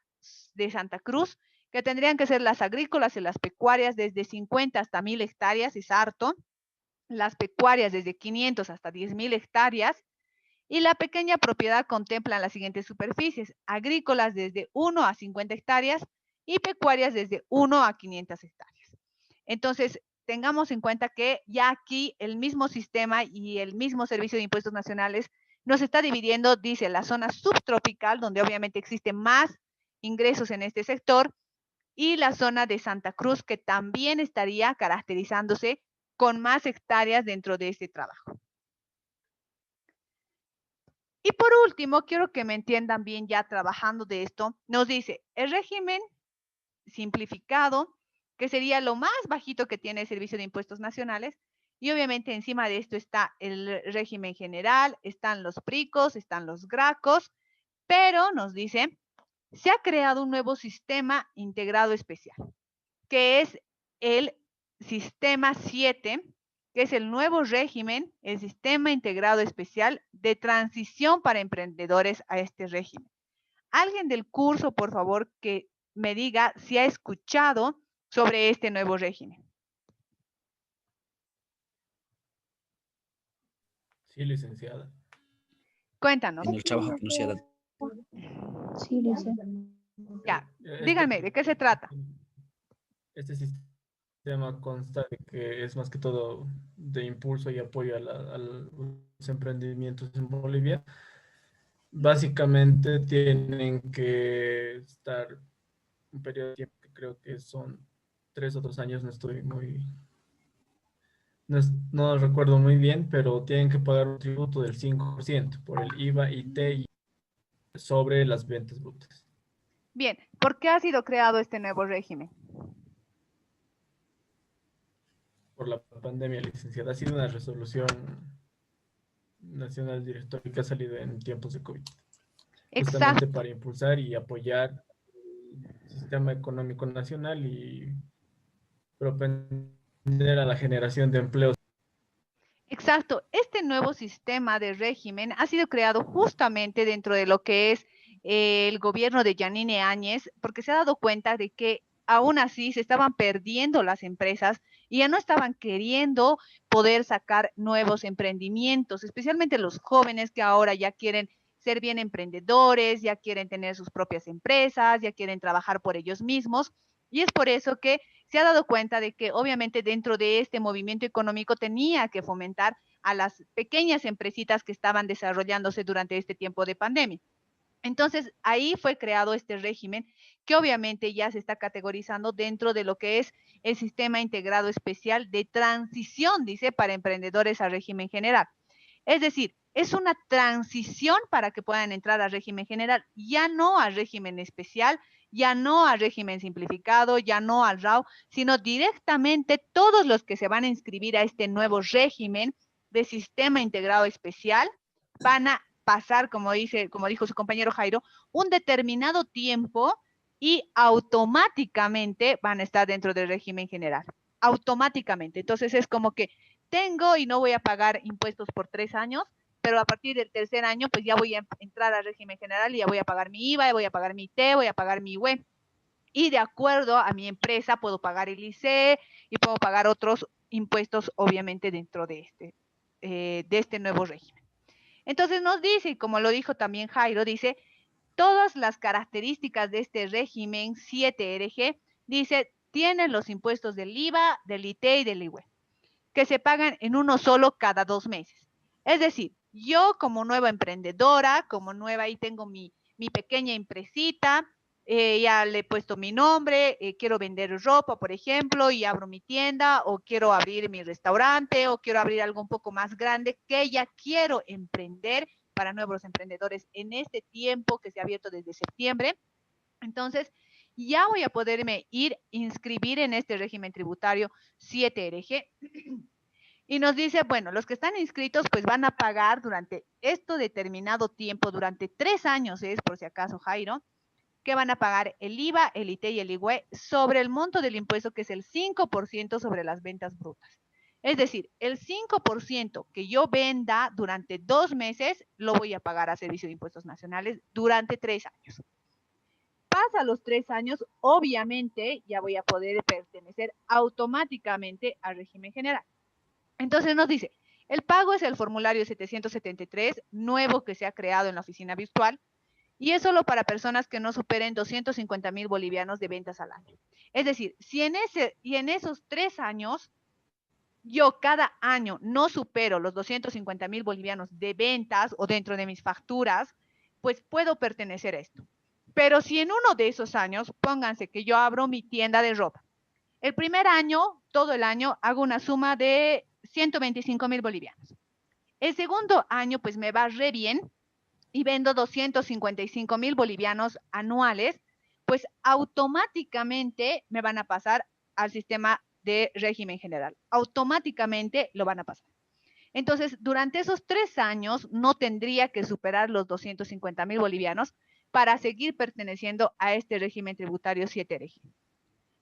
[SPEAKER 1] de Santa Cruz, que tendrían que ser las agrícolas y las pecuarias desde 50 hasta 1000 hectáreas, es harto, las pecuarias desde 500 hasta 10.000 hectáreas, y la pequeña propiedad contempla las siguientes superficies: agrícolas desde 1 a 50 hectáreas y pecuarias desde 1 a 500 hectáreas. Entonces, tengamos en cuenta que ya aquí el mismo sistema y el mismo Servicio de Impuestos Nacionales nos está dividiendo, dice, la zona subtropical, donde obviamente existen más ingresos en este sector, y la zona de Santa Cruz, que también estaría caracterizándose con más hectáreas dentro de este trabajo. Y por último, quiero que me entiendan bien ya trabajando de esto, nos dice el régimen simplificado, que sería lo más bajito que tiene el Servicio de Impuestos Nacionales, y obviamente encima de esto está el régimen general, están los PRICOS, están los GRACOS, pero nos dice, se ha creado un nuevo sistema integrado especial, que es el sistema 7, que es el nuevo régimen, el sistema integrado especial de transición para emprendedores a este régimen. Alguien del curso, por favor, que me diga si ha escuchado sobre este nuevo régimen.
[SPEAKER 3] Sí, licenciada.
[SPEAKER 1] Cuéntanos.
[SPEAKER 4] En el trabajo que no sea
[SPEAKER 2] Sí, Lucia.
[SPEAKER 1] Ya, díganme, ¿de qué se trata?
[SPEAKER 3] Este sistema consta de que es más que todo de impulso y apoyo a los emprendimientos en Bolivia. Básicamente tienen que estar un periodo de tiempo que creo que son 3 o 2 años, no estoy muy, no recuerdo muy bien, pero tienen que pagar un tributo del 5% por el IVA y TI sobre las ventas brutas.
[SPEAKER 1] Bien, ¿por qué ha sido creado este nuevo régimen?
[SPEAKER 3] Por la pandemia, licenciada. Ha sido una resolución nacional directoria que ha salido en tiempos de COVID, justamente
[SPEAKER 1] Exacto.
[SPEAKER 3] para impulsar y apoyar el sistema económico nacional y propender a la generación de empleos.
[SPEAKER 1] Exacto. Este nuevo sistema de régimen ha sido creado justamente dentro de lo que es el gobierno de Yanine Áñez, porque se ha dado cuenta de que aún así se estaban perdiendo las empresas y ya no estaban queriendo poder sacar nuevos emprendimientos, especialmente los jóvenes que ahora ya quieren ser bien emprendedores, ya quieren tener sus propias empresas, ya quieren trabajar por ellos mismos. Y es por eso que se ha dado cuenta de que obviamente dentro de este movimiento económico tenía que fomentar a las pequeñas empresitas que estaban desarrollándose durante este tiempo de pandemia. Entonces, ahí fue creado este régimen que obviamente ya se está categorizando dentro de lo que es el sistema integrado especial de transición, dice, para emprendedores al régimen general. Es decir, es una transición para que puedan entrar al régimen general, ya no al régimen especial, ya no al régimen simplificado, ya no al RAW, sino directamente todos los que se van a inscribir a este nuevo régimen de sistema integrado especial van a pasar, como dijo su compañero Jairo, un determinado tiempo y automáticamente van a estar dentro del régimen general. automáticamente. Entonces es como que tengo y no voy a pagar impuestos por 3 años, pero a partir del tercer año, pues ya voy a entrar al régimen general y ya voy a pagar mi IVA, voy a pagar mi IT, voy a pagar mi UE. Y de acuerdo a mi empresa puedo pagar el ICE y puedo pagar otros impuestos, obviamente, dentro de este nuevo régimen. Entonces nos dice, y como lo dijo también Jairo, dice, todas las características de este régimen 7RG, dice, tienen los impuestos del IVA, del IT y del IWE, que se pagan en uno solo cada 2 meses. Es decir, yo como nueva emprendedora, como nueva, ahí tengo mi pequeña empresita, ya le he puesto mi nombre, quiero vender ropa, por ejemplo, y abro mi tienda, o quiero abrir mi restaurante, o quiero abrir algo un poco más grande, que ya quiero emprender para nuevos emprendedores en este tiempo que se ha abierto desde septiembre. Entonces, ya voy a poderme inscribir en este régimen tributario 7RG. Y nos dice, bueno, los que están inscritos pues van a pagar durante esto determinado tiempo, durante 3 años es, por si acaso, Jairo, que van a pagar el IVA, el IT y el IGüE sobre el monto del impuesto, que es el 5% sobre las ventas brutas. Es decir, el 5% que yo venda durante 2 meses lo voy a pagar a Servicio de Impuestos Nacionales durante 3 años. Pasa los 3 años, obviamente ya voy a poder pertenecer automáticamente al régimen general. Entonces nos dice, el pago es el formulario 773, nuevo que se ha creado en la oficina virtual, y es solo para personas que no superen 250,000 bolivianos de ventas al año. Es decir, si en esos 3 años yo cada año no supero los 250,000 bolivianos de ventas o dentro de mis facturas, pues puedo pertenecer a esto. Pero si en uno de esos años, pónganse que yo abro mi tienda de ropa. El primer año, todo el año, hago una suma de 125,000 bolivianos. El segundo año, pues me va re bien y vendo 255,000 bolivianos anuales, pues automáticamente me van a pasar al sistema de régimen general. Automáticamente lo van a pasar. Entonces, durante esos 3 años no tendría que superar los 250,000 bolivianos para seguir perteneciendo a este régimen tributario 7RG.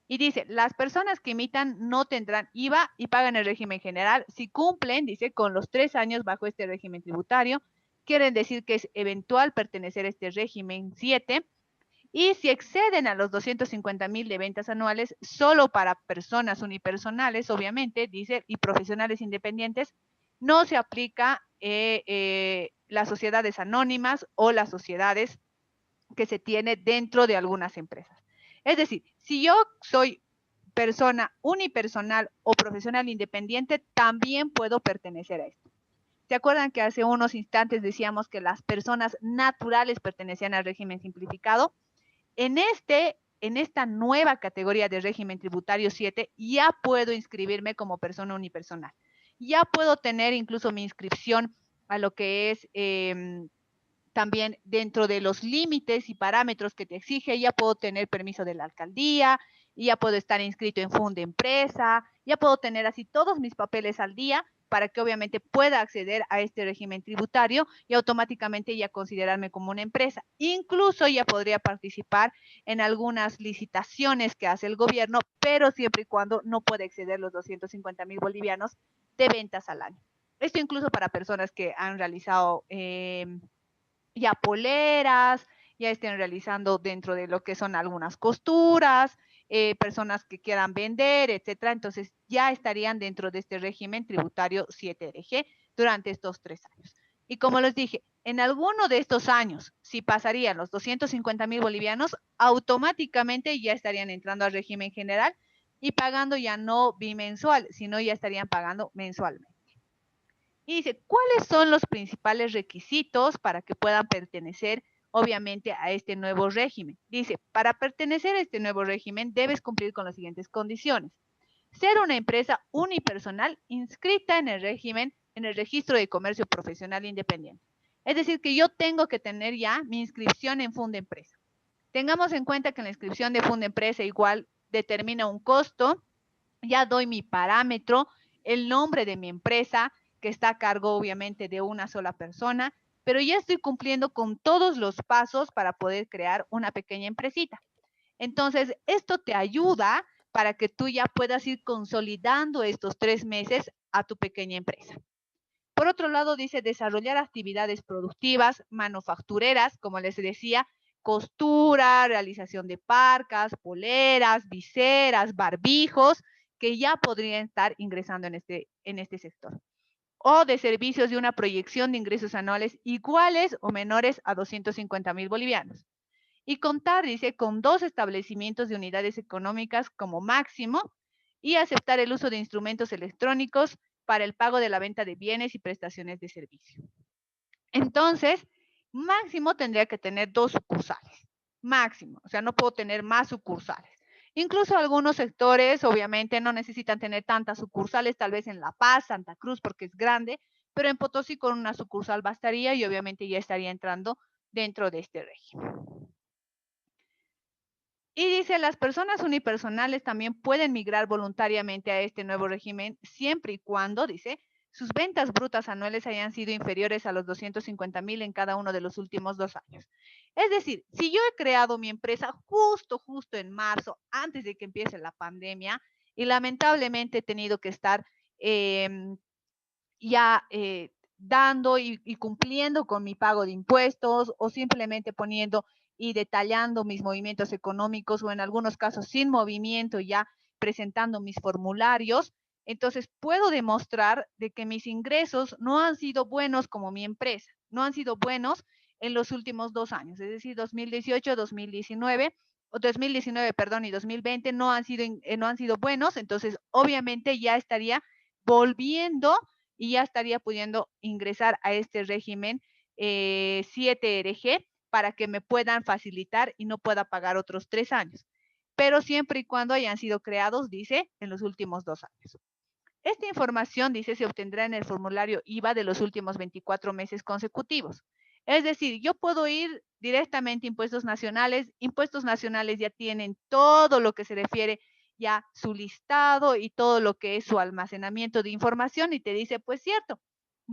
[SPEAKER 1] Y dice, las personas que imitan no tendrán IVA y pagan el régimen general si cumplen, dice, con los 3 años bajo este régimen tributario. Quieren decir que es eventual pertenecer a este régimen 7. Y si exceden a los 250,000 de ventas anuales, solo para personas unipersonales, obviamente, dice, y profesionales independientes, no se aplica las sociedades anónimas o las sociedades que se tiene dentro de algunas empresas. Es decir, si yo soy persona unipersonal o profesional independiente, también puedo pertenecer a esto. ¿Se acuerdan que hace unos instantes decíamos que las personas naturales pertenecían al régimen simplificado? En esta nueva categoría de régimen tributario 7, ya puedo inscribirme como persona unipersonal. Ya puedo tener incluso mi inscripción a lo que es también dentro de los límites y parámetros que te exige, ya puedo tener permiso de la alcaldía, ya puedo estar inscrito en Funde Empresa, ya puedo tener así todos mis papeles al día para que obviamente pueda acceder a este régimen tributario y automáticamente ya considerarme como una empresa. Incluso ya podría participar en algunas licitaciones que hace el gobierno, pero siempre y cuando no pueda exceder los 250,000 bolivianos de ventas al año. Esto incluso para personas que han realizado ya poleras, ya estén realizando dentro de lo que son algunas costuras, personas que quieran vender, etcétera. Entonces ya estarían dentro de este régimen tributario 7RG durante estos 3 años. Y como les dije, en alguno de estos años, si pasarían los 250,000 bolivianos, automáticamente ya estarían entrando al régimen general y pagando ya no bimensual, sino ya estarían pagando mensualmente. Y dice, ¿cuáles son los principales requisitos para que puedan pertenecer, obviamente, a este nuevo régimen? Dice, para pertenecer a este nuevo régimen debes cumplir con las siguientes condiciones. Ser una empresa unipersonal inscrita en el régimen, en el registro de comercio profesional independiente. Es decir, que yo tengo que tener ya mi inscripción en Funde Empresa. Tengamos en cuenta que la inscripción de Funde Empresa igual determina un costo, ya doy mi parámetro, el nombre de mi empresa, que está a cargo obviamente de una sola persona, pero ya estoy cumpliendo con todos los pasos para poder crear una pequeña empresita. Entonces, esto te ayuda para que tú ya puedas ir consolidando estos 3 meses a tu pequeña empresa. Por otro lado, dice desarrollar actividades productivas, manufactureras, como les decía, costura, realización de parcas, poleras, viseras, barbijos, que ya podrían estar ingresando en este sector. O de servicios de una proyección de ingresos anuales iguales o menores a 250.000 bolivianos. Y contar, dice, con 2 establecimientos de unidades económicas como máximo y aceptar el uso de instrumentos electrónicos para el pago de la venta de bienes y prestaciones de servicio. Entonces, máximo tendría que tener 2 sucursales, máximo, o sea, no puedo tener más sucursales. Incluso algunos sectores, obviamente, no necesitan tener tantas sucursales, tal vez en La Paz, Santa Cruz, porque es grande, pero en Potosí con una sucursal bastaría y obviamente ya estaría entrando dentro de este régimen. Y dice, las personas unipersonales también pueden migrar voluntariamente a este nuevo régimen siempre y cuando, dice, sus ventas brutas anuales hayan sido inferiores a los 250.000 en cada uno de los últimos 2 años. Es decir, si yo he creado mi empresa justo en marzo, antes de que empiece la pandemia, y lamentablemente he tenido que estar ya dando y cumpliendo con mi pago de impuestos o simplemente poniendo y detallando mis movimientos económicos o en algunos casos sin movimiento ya presentando mis formularios, entonces puedo demostrar de que mis ingresos no han sido buenos como mi empresa, no han sido buenos en los últimos 2 años, es decir, 2018, 2019 o 2019, perdón, y 2020 no han sido buenos, entonces obviamente ya estaría volviendo y ya estaría pudiendo ingresar a este régimen 7RG para que me puedan facilitar y no pueda pagar otros 3 años, pero siempre y cuando hayan sido creados, dice, en los últimos 2 años. Esta información, dice, se obtendrá en el formulario IVA de los últimos 24 meses consecutivos. Es decir, yo puedo ir directamente a impuestos nacionales ya tienen todo lo que se refiere ya su listado y todo lo que es su almacenamiento de información y te dice, pues cierto,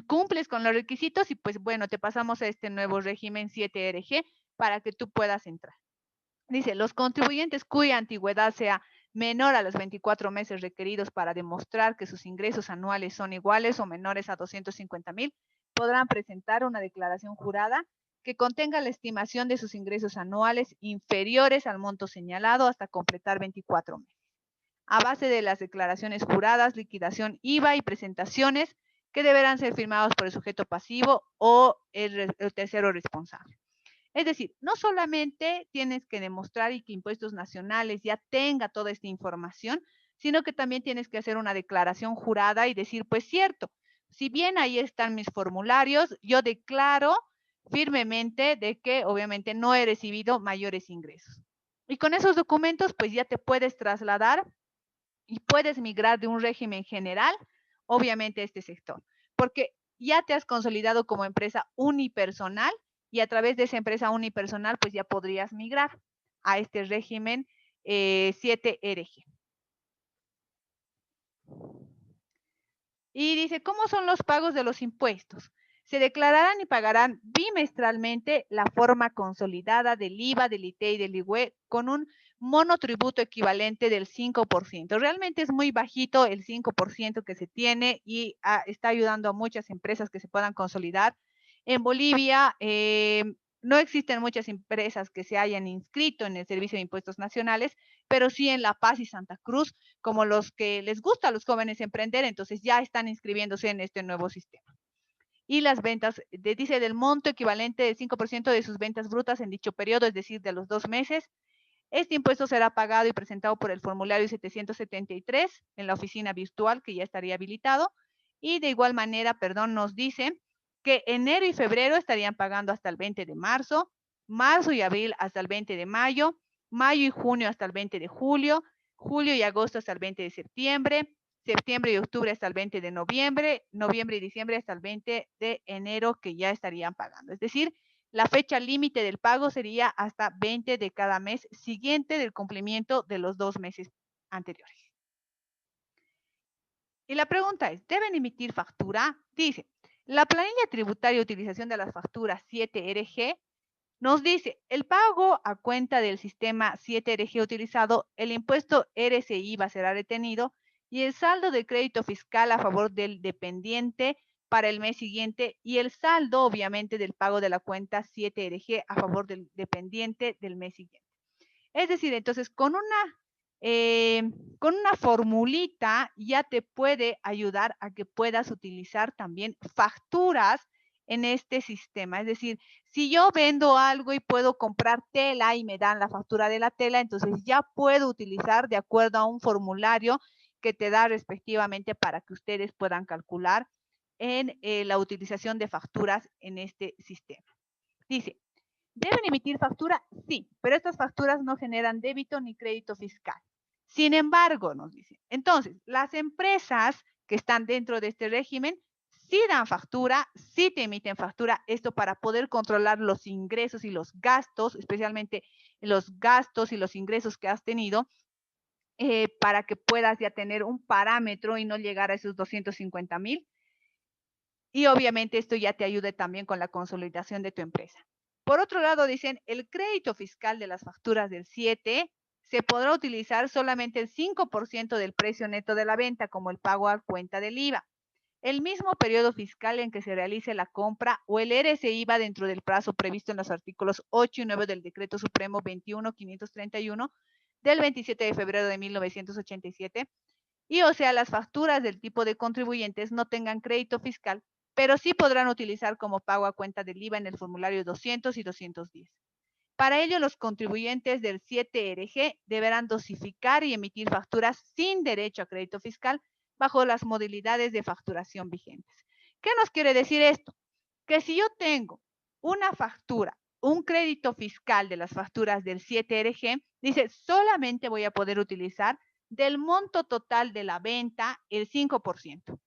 [SPEAKER 1] cumples con los requisitos y pues bueno, te pasamos a este nuevo régimen 7RG para que tú puedas entrar. Dice, los contribuyentes cuya antigüedad sea menor a los 24 meses requeridos para demostrar que sus ingresos anuales son iguales o menores a 250.000, podrán presentar una declaración jurada que contenga la estimación de sus ingresos anuales inferiores al monto señalado hasta completar 24 meses. A base de las declaraciones juradas, liquidación IVA y presentaciones que deberán ser firmados por el sujeto pasivo o el tercero responsable. Es decir, no solamente tienes que demostrar y que Impuestos Nacionales ya tenga toda esta información, sino que también tienes que hacer una declaración jurada y decir, pues cierto, si bien ahí están mis formularios, yo declaro firmemente de que obviamente no he recibido mayores ingresos. Y con esos documentos, pues ya te puedes trasladar y puedes migrar de un régimen general, obviamente, a este sector, porque ya te has consolidado como empresa unipersonal y a través de esa empresa unipersonal, pues ya podrías migrar a este régimen 7RG. Y dice, ¿cómo son los pagos de los impuestos? Se declararán y pagarán bimestralmente la forma consolidada del IVA, del ITE y del IGüE con un monotributo equivalente del 5%. Realmente es muy bajito el 5% que se tiene y está ayudando a muchas empresas que se puedan consolidar. En Bolivia no existen muchas empresas que se hayan inscrito en el Servicio de Impuestos Nacionales, pero sí en La Paz y Santa Cruz, como los que les gusta a los jóvenes emprender, entonces ya están inscribiéndose en este nuevo sistema. Y las ventas, dice del monto equivalente del 5% de sus ventas brutas en dicho periodo, es decir, de los 2 meses. Este impuesto será pagado y presentado por el formulario 773 en la oficina virtual que ya estaría habilitado. Y de igual manera, nos dice que enero y febrero estarían pagando hasta el 20 de marzo, marzo y abril hasta el 20 de mayo, mayo y junio hasta el 20 de julio, julio y agosto hasta el 20 de septiembre, septiembre y octubre hasta el 20 de noviembre, noviembre y diciembre hasta el 20 de enero que ya estarían pagando. Es decir, la fecha límite del pago sería hasta 20 de cada mes siguiente del cumplimiento de los 2 meses anteriores. Y la pregunta es, ¿deben emitir factura? Dice, la planilla tributaria de utilización de las facturas 7RG Nos dice, el pago a cuenta del sistema 7RG utilizado, el impuesto RSI será retenido y el saldo de crédito fiscal a favor del dependiente para el mes siguiente y el saldo, obviamente, del pago de la cuenta 7RG a favor del dependiente del mes siguiente. Es decir, entonces, con una formulita ya te puede ayudar a que puedas utilizar también facturas en este sistema. Es decir, si yo vendo algo y puedo comprar tela y me dan la factura de la tela, entonces ya puedo utilizar de acuerdo a un formulario que te da respectivamente para que ustedes puedan calcular en la utilización de facturas en este sistema. Dice, ¿deben emitir factura? Sí, pero estas facturas no generan débito ni crédito fiscal. Sin embargo, nos dice, entonces, las empresas que están dentro de este régimen sí dan factura, sí te emiten factura, esto para poder controlar los ingresos y los gastos, especialmente los gastos y los ingresos que has tenido, para que puedas ya tener un parámetro y no llegar a esos 250,000. Y obviamente esto ya te ayude también con la consolidación de tu empresa. Por otro lado, dicen, el crédito fiscal de las facturas del 7 se podrá utilizar solamente el 5% del precio neto de la venta como el pago a cuenta del IVA. El mismo periodo fiscal en que se realice la compra o el RSIVA dentro del plazo previsto en los artículos 8 y 9 del Decreto Supremo 21.531 del 27 de febrero de 1987. Y o sea, las facturas del tipo de contribuyentes no tengan crédito fiscal, pero sí podrán utilizar como pago a cuenta del IVA en el formulario 200 y 210. Para ello, los contribuyentes del 7RG deberán dosificar y emitir facturas sin derecho a crédito fiscal bajo las modalidades de facturación vigentes. ¿Qué nos quiere decir esto? Que si yo tengo una factura, un crédito fiscal de las facturas del 7RG, dice, solamente voy a poder utilizar del monto total de la venta el 5%.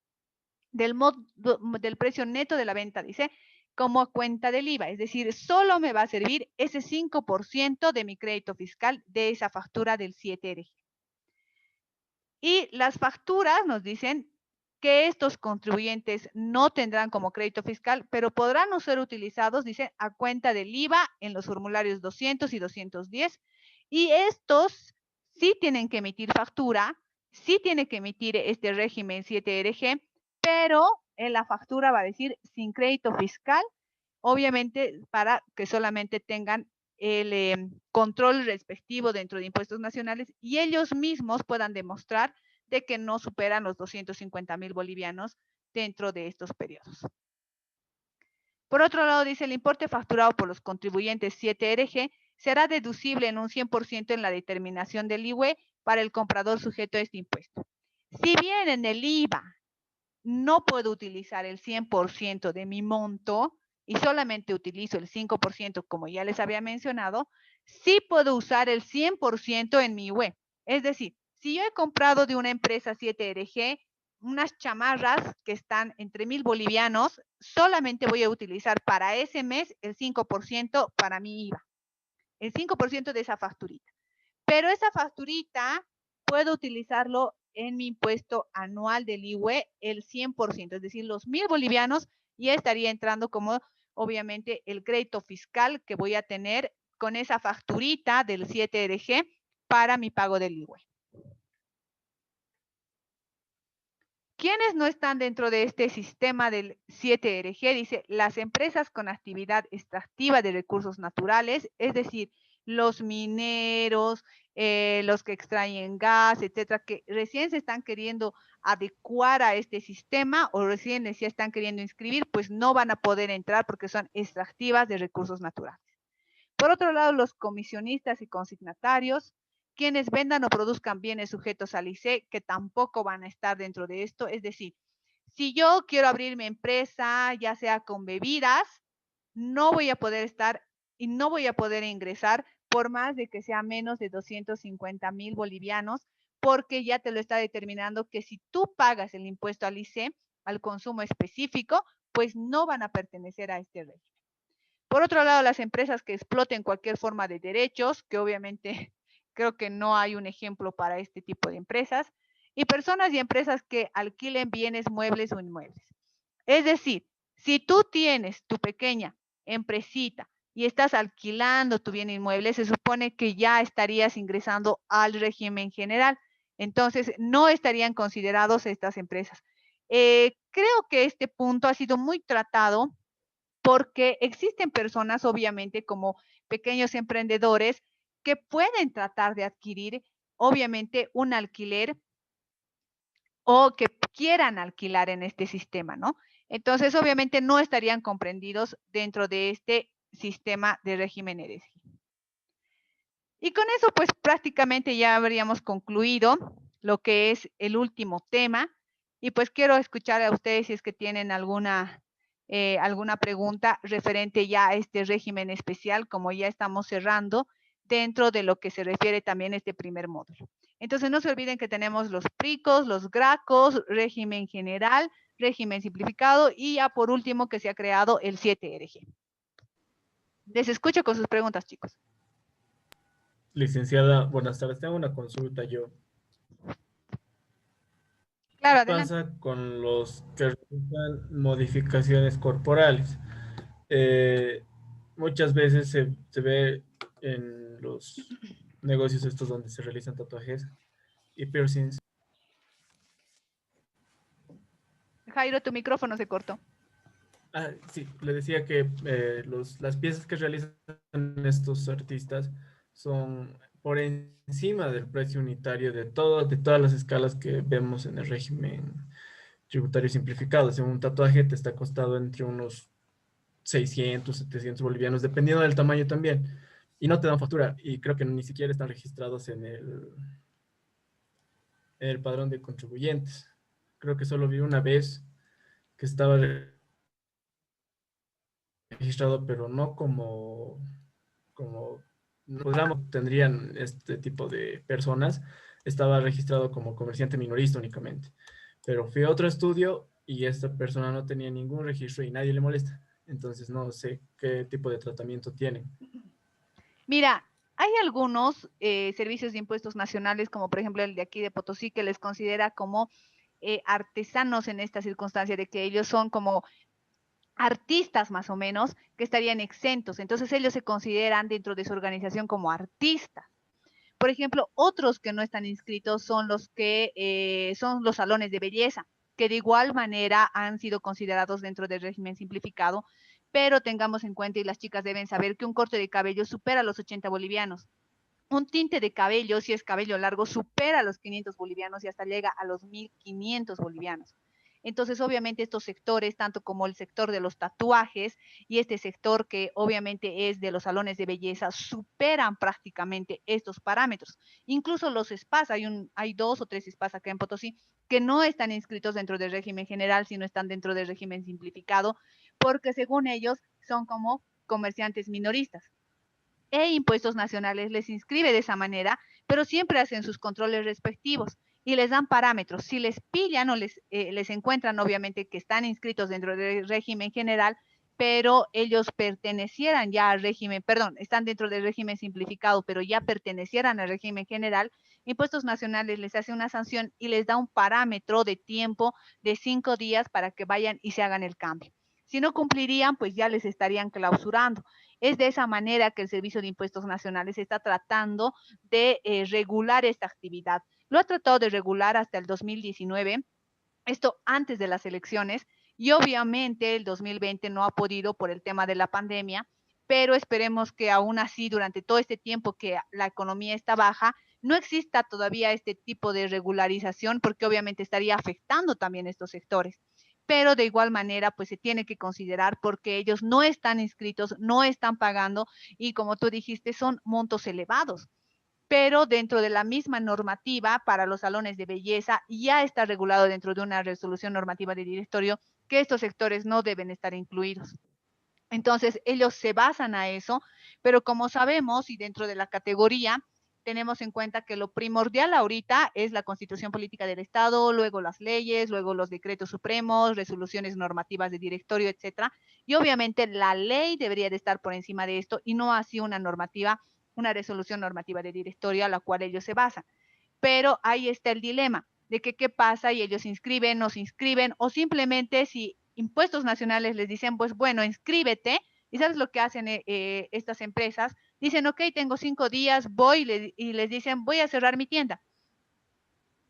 [SPEAKER 1] Del precio neto de la venta, dice, como cuenta del IVA. Es decir, solo me va a servir ese 5% de mi crédito fiscal de esa factura del 7RG. Y las facturas nos dicen que estos contribuyentes no tendrán como crédito fiscal, pero podrán no ser utilizados, dice, a cuenta del IVA en los formularios 200 y 210. Y estos sí tienen que emitir factura, sí tienen que emitir este régimen 7RG, pero en la factura va a decir sin crédito fiscal, obviamente para que solamente tengan el control respectivo dentro de impuestos nacionales y ellos mismos puedan demostrar de que no superan los 250,000 bolivianos dentro de estos periodos. Por otro lado, dice, el importe facturado por los contribuyentes 7RG será deducible en un 100% en la determinación del IVA para el comprador sujeto a este impuesto. Si bien en el IVA no puedo utilizar el 100% de mi monto y solamente utilizo el 5%, como ya les había mencionado, sí puedo usar el 100% en mi web. Es decir, si yo he comprado de una empresa 7RG unas chamarras que están entre 1,000 bolivianos, solamente voy a utilizar para ese mes el 5% para mi IVA, el 5% de esa facturita. Pero esa facturita puedo utilizarlo en mi impuesto anual del IWE el 100%, es decir, los 1,000 bolivianos ya estaría entrando como obviamente el crédito fiscal que voy a tener con esa facturita del 7RG para mi pago del IWE. ¿Quiénes no están dentro de este sistema del 7RG? Dice, las empresas con actividad extractiva de recursos naturales, es decir, los mineros, los que extraen gas, etcétera, que recién se están queriendo adecuar a este sistema o recién se están queriendo inscribir, pues no van a poder entrar porque son extractivas de recursos naturales. Por otro lado, los comisionistas y consignatarios, quienes vendan o produzcan bienes sujetos al ICE, que tampoco van a estar dentro de esto. Es decir, si yo quiero abrir mi empresa, ya sea con bebidas, no voy a poder estar y no voy a poder ingresar por más de que sea menos de 250,000 bolivianos, porque ya te lo está determinando que si tú pagas el impuesto al ICE, al consumo específico, pues no van a pertenecer a este régimen. Por otro lado, las empresas que exploten cualquier forma de derechos, que obviamente creo que no hay un ejemplo para este tipo de empresas, y personas y empresas que alquilen bienes muebles o inmuebles. Es decir, si tú tienes tu pequeña empresita y estás alquilando tu bien inmueble, se supone que ya estarías ingresando al régimen general. Entonces, no estarían considerados estas empresas. Creo que este punto ha sido muy tratado porque existen personas, obviamente, como pequeños emprendedores, que pueden tratar de adquirir, obviamente, un alquiler o que quieran alquilar en este sistema, ¿no? Entonces, obviamente, no estarían comprendidos dentro de este sistema de régimen EDESI. Y con eso, pues prácticamente ya habríamos concluido lo que es el último tema. Y pues quiero escuchar a ustedes si es que tienen alguna pregunta referente ya a este régimen especial, como ya estamos cerrando, dentro de lo que se refiere también a este primer módulo. Entonces, no se olviden que tenemos los PRICOS, los GRACOS, régimen general, régimen simplificado y ya por último que se ha creado el 7RG. Les escucho con sus preguntas, chicos.
[SPEAKER 3] Licenciada, buenas tardes. Tengo una consulta yo.
[SPEAKER 1] Claro,
[SPEAKER 3] ¿Qué
[SPEAKER 1] adelante.
[SPEAKER 3] pasa con los que realizan modificaciones corporales? Muchas veces se ve en los negocios estos donde se realizan tatuajes y piercings.
[SPEAKER 1] Jairo, tu micrófono se cortó.
[SPEAKER 3] Ah, sí, le decía que las piezas que realizan estos artistas son por encima del precio unitario de todas las escalas que vemos en el régimen tributario simplificado. O sea, un tatuaje te está costado entre unos 600, 700 bolivianos, dependiendo del tamaño también. Y no te dan factura. Y creo que ni siquiera están registrados en el padrón de contribuyentes. Creo que solo vi una vez que estaba registrado, pero no como digamos, tendrían este tipo de personas, estaba registrado como comerciante minorista únicamente. Pero fui a otro estudio y esta persona no tenía ningún registro y nadie le molesta. Entonces no sé qué tipo de tratamiento tienen.
[SPEAKER 1] Mira, hay algunos servicios de impuestos nacionales, como por ejemplo el de aquí de Potosí, que les considera como artesanos en esta circunstancia de que ellos son como artistas más o menos que estarían exentos. Entonces ellos se consideran dentro de su organización como artistas. Por ejemplo, otros que no están inscritos son los que son los salones de belleza, que de igual manera han sido considerados dentro del régimen simplificado, pero tengamos en cuenta y las chicas deben saber que un corte de cabello supera los 80 bolivianos. Un tinte de cabello, si es cabello largo, supera los 500 bolivianos y hasta llega a los 1.500 bolivianos. Entonces, obviamente, estos sectores, tanto como el sector de los tatuajes y este sector que obviamente es de los salones de belleza, superan prácticamente estos parámetros. Incluso los spas, hay 2 o 3 spas acá en Potosí que no están inscritos dentro del régimen general, sino están dentro del régimen simplificado, porque según ellos son como comerciantes minoristas e Impuestos Nacionales les inscribe de esa manera, pero siempre hacen sus controles respectivos y les dan parámetros. Si les pillan o les encuentran, obviamente, que están inscritos dentro del régimen general, pero ellos pertenecieran ya al régimen, perdón, están dentro del régimen simplificado, pero ya pertenecieran al régimen general, Impuestos Nacionales les hace una sanción y les da un parámetro de tiempo de 5 días para que vayan y se hagan el cambio. Si no cumplirían, pues ya les estarían clausurando. Es de esa manera que el Servicio de Impuestos Nacionales está tratando de regular esta actividad. Lo ha tratado de regular hasta el 2019, esto antes de las elecciones, y obviamente el 2020 no ha podido por el tema de la pandemia, pero esperemos que aún así durante todo este tiempo que la economía está baja, no exista todavía este tipo de regularización porque obviamente estaría afectando también estos sectores. Pero de igual manera, pues se tiene que considerar porque ellos no están inscritos, no están pagando y como tú dijiste, son montos elevados. Pero dentro de la misma normativa para los salones de belleza ya está regulado dentro de una resolución normativa de directorio que estos sectores no deben estar incluidos. Entonces, ellos se basan a eso, pero como sabemos y dentro de la categoría, tenemos en cuenta que lo primordial ahorita es la constitución política del Estado, luego las leyes, luego los decretos supremos, resoluciones normativas de directorio, etcétera. Y obviamente la ley debería de estar por encima de esto y no así una normativa, una resolución normativa de directorio a la cual ellos se basan. Pero ahí está el dilema de que qué pasa y ellos no se inscriben o simplemente si Impuestos Nacionales les dicen, pues bueno, inscríbete, ¿Y sabes lo que hacen estas empresas? Dicen, ok, tengo 5 días, voy y les dicen, voy a cerrar mi tienda.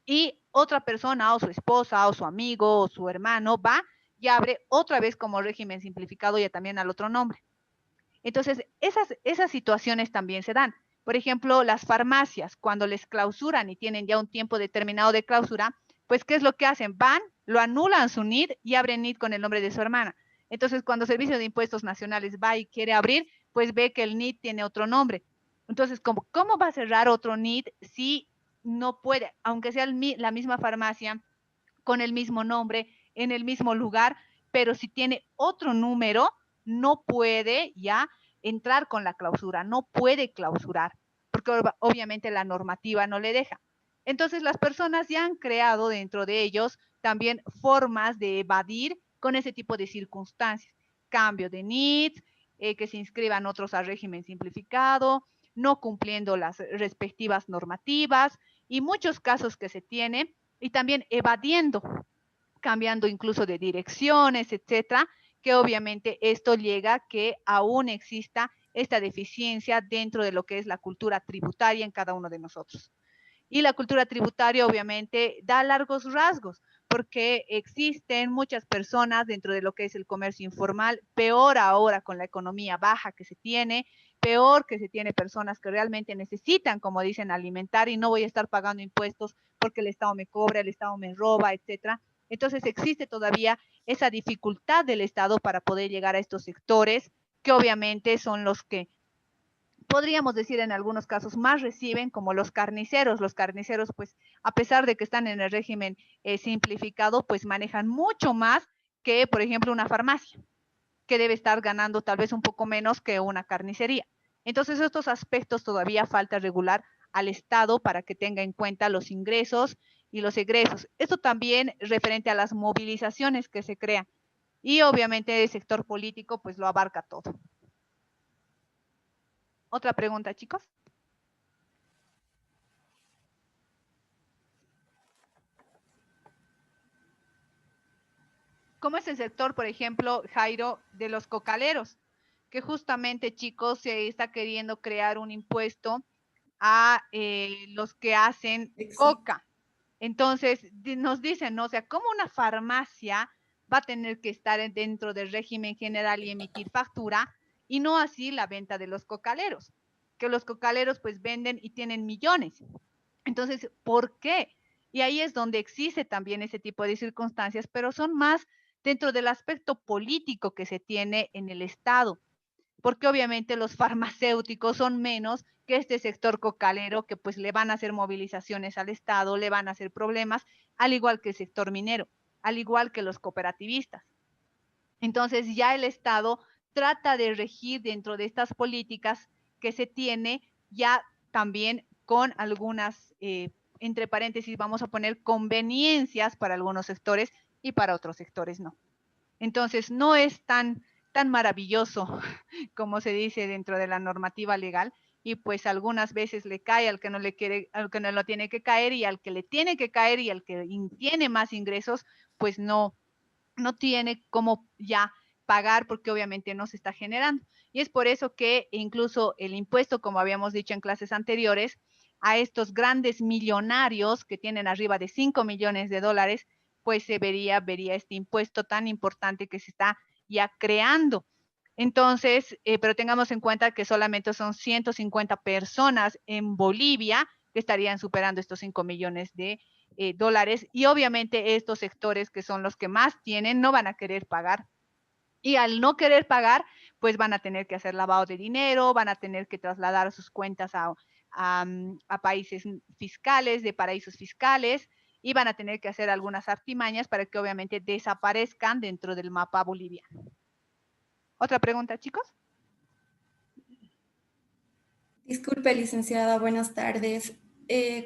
[SPEAKER 1] Y otra persona, o su esposa, o su amigo, o su hermano, va y abre otra vez como régimen simplificado, ya también al otro nombre. Entonces, esas situaciones también se dan. Por ejemplo, las farmacias, cuando les clausuran y tienen ya un tiempo determinado de clausura, pues, ¿qué es lo que hacen? Van, lo anulan su NID y abren NID con el nombre de su hermana. Entonces, cuando Servicio de Impuestos Nacionales va y quiere abrir, pues ve que el NID tiene otro nombre. Entonces, ¿cómo va a cerrar otro NID si no puede, aunque sea la misma farmacia, con el mismo nombre, en el mismo lugar, pero si tiene otro número, no puede ya entrar con la clausura, no puede clausurar, porque obviamente la normativa no le deja. Entonces las personas ya han creado dentro de ellos también formas de evadir con ese tipo de circunstancias. Cambio de NIDs, que se inscriban otros al régimen simplificado, no cumpliendo las respectivas normativas y muchos casos que se tienen y también evadiendo, cambiando incluso de direcciones, etcétera, que obviamente esto llega a que aún exista esta deficiencia dentro de lo que es la cultura tributaria en cada uno de nosotros. Y la cultura tributaria obviamente da largos rasgos, porque existen muchas personas dentro de lo que es el comercio informal, peor ahora con la economía baja que se tiene, peor que se tiene personas que realmente necesitan, como dicen, alimentar y no voy a estar pagando impuestos porque el Estado me cobra, el Estado me roba, etcétera. Entonces existe todavía esa dificultad del Estado para poder llegar a estos sectores que obviamente son los que podríamos decir en algunos casos más reciben, como los carniceros. Los carniceros, pues, a pesar de que están en el régimen simplificado, pues manejan mucho más que, por ejemplo, una farmacia, que debe estar ganando tal vez un poco menos que una carnicería. Entonces, estos aspectos todavía falta regular al Estado para que tenga en cuenta los ingresos y los egresos. Esto también referente a las movilizaciones que se crean. Y obviamente el sector político, pues, lo abarca todo. Otra pregunta, chicos. ¿Cómo es el sector, por ejemplo, Jairo, de los cocaleros? Que justamente, chicos, se está queriendo crear un impuesto a los que hacen coca. Entonces, nos dicen, ¿no? O sea, ¿cómo una farmacia va a tener que estar dentro del régimen general y emitir factura y no así la venta de los cocaleros? Que los cocaleros pues venden y tienen millones. Entonces, ¿por qué? Y ahí es donde existe también ese tipo de circunstancias, pero son más dentro del aspecto político que se tiene en el Estado, porque obviamente los farmacéuticos son menos que este sector cocalero que pues le van a hacer movilizaciones al Estado, le van a hacer problemas, al igual que el sector minero, al igual que los cooperativistas. Entonces ya el Estado trata de regir dentro de estas políticas que se tiene ya también con algunas, entre paréntesis, vamos a poner conveniencias para algunos sectores y para otros sectores no. Entonces no es tan maravilloso como se dice dentro de la normativa legal y pues algunas veces le cae al que no le quiere, al que no lo tiene que caer y al que le tiene que caer y al que tiene más ingresos, pues no tiene cómo ya pagar porque obviamente no se está generando. Y es por eso que incluso el impuesto, como habíamos dicho en clases anteriores, a estos grandes millonarios que tienen arriba de 5 millones de dólares, pues se vería este impuesto tan importante que se está ya creando. Entonces, pero tengamos en cuenta que solamente son 150 personas en Bolivia que estarían superando estos 5 millones de dólares y obviamente estos sectores que son los que más tienen no van a querer pagar y al no querer pagar pues van a tener que hacer lavado de dinero, van a tener que trasladar sus cuentas a países fiscales, de paraísos fiscales y van a tener que hacer algunas artimañas para que obviamente desaparezcan dentro del mapa boliviano. ¿Otra pregunta, chicos?
[SPEAKER 4] Disculpe, licenciada, buenas tardes.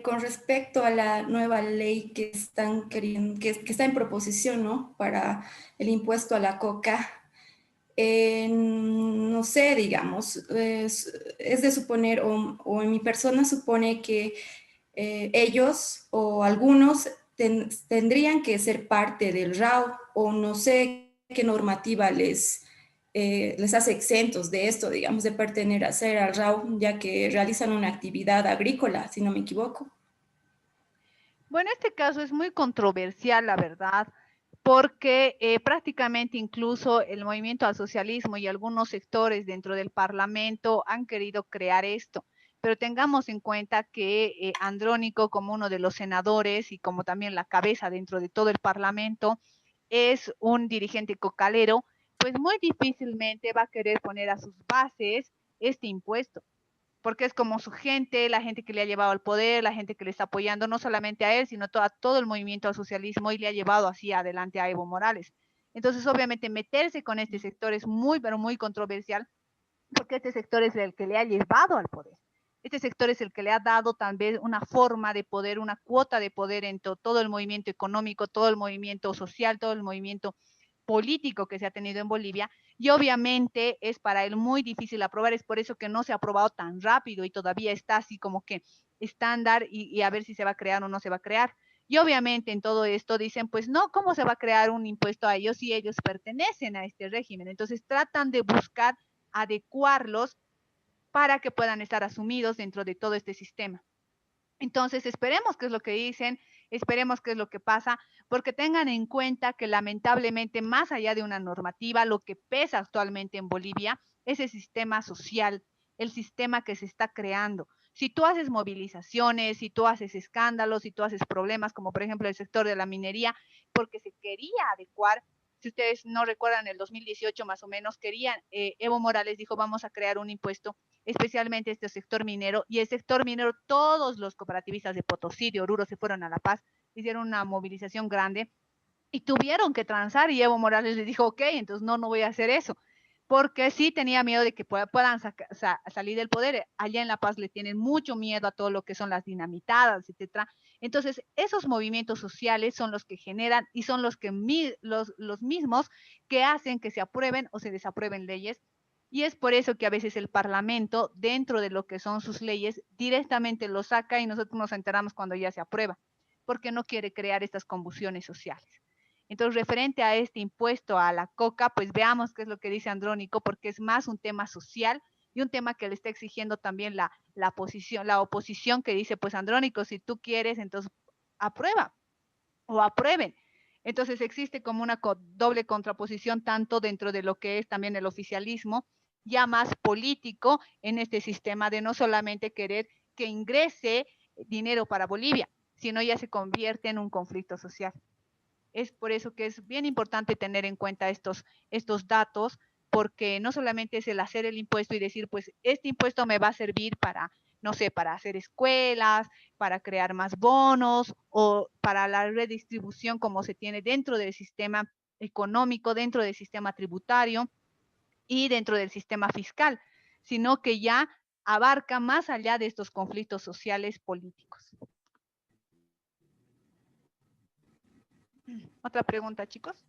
[SPEAKER 4] Con respecto a la nueva ley que están queriendo, que está en proposición, ¿no? Para el impuesto a la coca, no sé, digamos, es de suponer, o en mi persona supone que ellos o algunos tendrían que ser parte del RAU, o no sé qué normativa les les hace exentos de esto, digamos, de pertenecer al RAU, ya que realizan una actividad agrícola, si no me equivoco.
[SPEAKER 1] Bueno, este caso es muy controversial, la verdad, porque prácticamente incluso el movimiento al socialismo y algunos sectores dentro del Parlamento han querido crear esto. Pero tengamos en cuenta que Andrónico, como uno de los senadores y como también la cabeza dentro de todo el Parlamento, es un dirigente cocalero, pues muy difícilmente va a querer poner a sus bases este impuesto, porque es como su gente, la gente que le ha llevado al poder, la gente que le está apoyando, no solamente a él, sino a todo el movimiento al socialismo y le ha llevado así adelante a Evo Morales. Entonces, obviamente, meterse con este sector es muy, pero muy controversial, porque este sector es el que le ha llevado al poder. Este sector es el que le ha dado también una forma de poder, una cuota de poder en todo el movimiento económico, todo el movimiento social, todo el movimiento político que se ha tenido en Bolivia, y obviamente es para él muy difícil aprobar, es por eso que no se ha aprobado tan rápido y todavía está así como que estándar y a ver si se va a crear o no se va a crear. Y obviamente en todo esto dicen, pues no, ¿cómo se va a crear un impuesto a ellos si ellos pertenecen a este régimen? Entonces tratan de buscar adecuarlos para que puedan estar asumidos dentro de todo este sistema. Entonces, esperemos qué es lo que dicen, esperemos qué es lo que pasa, porque tengan en cuenta que lamentablemente, más allá de una normativa, lo que pesa actualmente en Bolivia es el sistema social, el sistema que se está creando. Si tú haces movilizaciones, si tú haces escándalos, si tú haces problemas, como por ejemplo el sector de la minería, porque se quería adecuar, si ustedes no recuerdan, el 2018 más o menos, querían, Evo Morales dijo, vamos a crear un impuesto especialmente este sector minero, y el sector minero, todos los cooperativistas de Potosí, de Oruro, se fueron a La Paz, hicieron una movilización grande y tuvieron que transar, y Evo Morales les dijo, ok, entonces no voy a hacer eso, porque sí tenía miedo de que puedan salir del poder. Allá en La Paz le tienen mucho miedo a todo lo que son las dinamitadas, etcétera. Entonces, esos movimientos sociales son los que generan y son los que los mismos que hacen que se aprueben o se desaprueben leyes. Y es por eso que a veces el Parlamento, dentro de lo que son sus leyes, directamente lo saca y nosotros nos enteramos cuando ya se aprueba, porque no quiere crear estas convulsiones sociales. Entonces, referente a este impuesto a la coca, pues veamos qué es lo que dice Andrónico, porque es más un tema social y un tema que le está exigiendo también la oposición, que dice, pues Andrónico, si tú quieres, entonces aprueba o aprueben. Entonces existe como una doble contraposición tanto dentro de lo que es también el oficialismo, ya más político en este sistema de no solamente querer que ingrese dinero para Bolivia, sino ya se convierte en un conflicto social. Es por eso que es bien importante tener en cuenta estos datos, porque no solamente es el hacer el impuesto y decir, pues este impuesto me va a servir para, no sé, para hacer escuelas, para crear más bonos o para la redistribución como se tiene dentro del sistema económico, dentro del sistema tributario y dentro del sistema fiscal, sino que ya abarca más allá de estos conflictos sociales políticos. Otra pregunta, chicos.